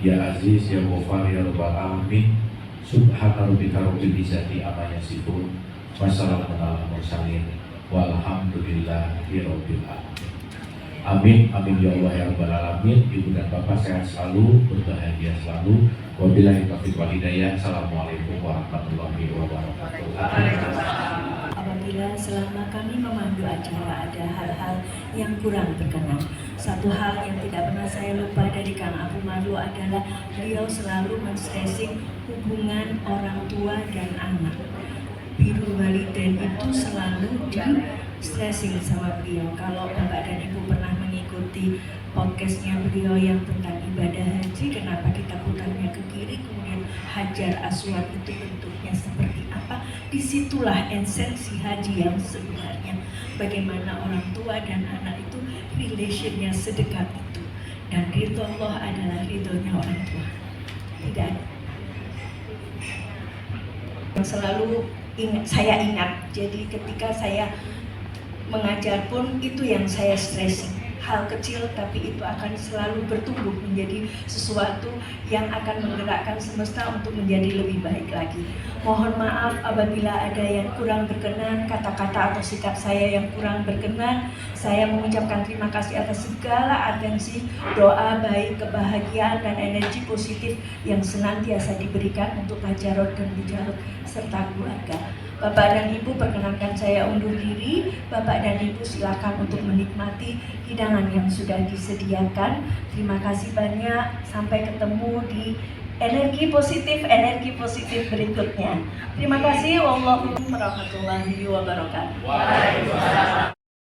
Ya Aziz ya Ghaffar ya Rabbal alamin. Subhana rabbika rabbil izzati amma yasifun wa salamun alal mursalin walhamdulillahi rabbil alamin. Amin, amin ya Allah ya Rabbal alamin. Ibu dan bapak sehat selalu, berbahagia selalu. Wabillahi taufiq wal hidayah. Assalamualaikum warahmatullahi wabarakatuh. Apabila selama kami memandu acara ada hal-hal yang kurang berkenan, satu hal yang tidak pernah saya lupa dari Kang Abu Marlu adalah beliau selalu men-stressing hubungan orang tua dan anak. Birrul walidain itu selalu di-stressing sama beliau. Kalau Bapak dan Ibu pernah mengikuti podcastnya beliau yang tentang ibadah haji, kenapa kita putarnya ke kiri, kemudian Hajar Aswad itu bentuknya seperti apa, disitulah esensi haji yang sebenarnya. Bagaimana orang tua dan anak itu relationnya sedekat itu, dan ridho Allah adalah ridhonya orang tua. Tidak ada yang selalu saya ingat. Jadi ketika saya mengajar pun itu yang saya stressing. Hal kecil tapi itu akan selalu bertumbuh menjadi sesuatu yang akan menggerakkan semesta untuk menjadi lebih baik lagi. Mohon maaf apabila ada yang kurang berkenan, kata-kata atau sikap saya yang kurang berkenan. Saya mengucapkan terima kasih atas segala atensi, doa baik, kebahagiaan dan energi positif yang senantiasa diberikan untuk Pak Jarod dan Bu Jarod serta keluarga. Bapak dan Ibu, perkenankan saya undur diri. Bapak dan Ibu silakan untuk menikmati hidangan yang sudah disediakan. Terima kasih banyak. Sampai ketemu di energi positif berikutnya. Terima kasih. Wassalamualaikum warahmatullahi wabarakatuh.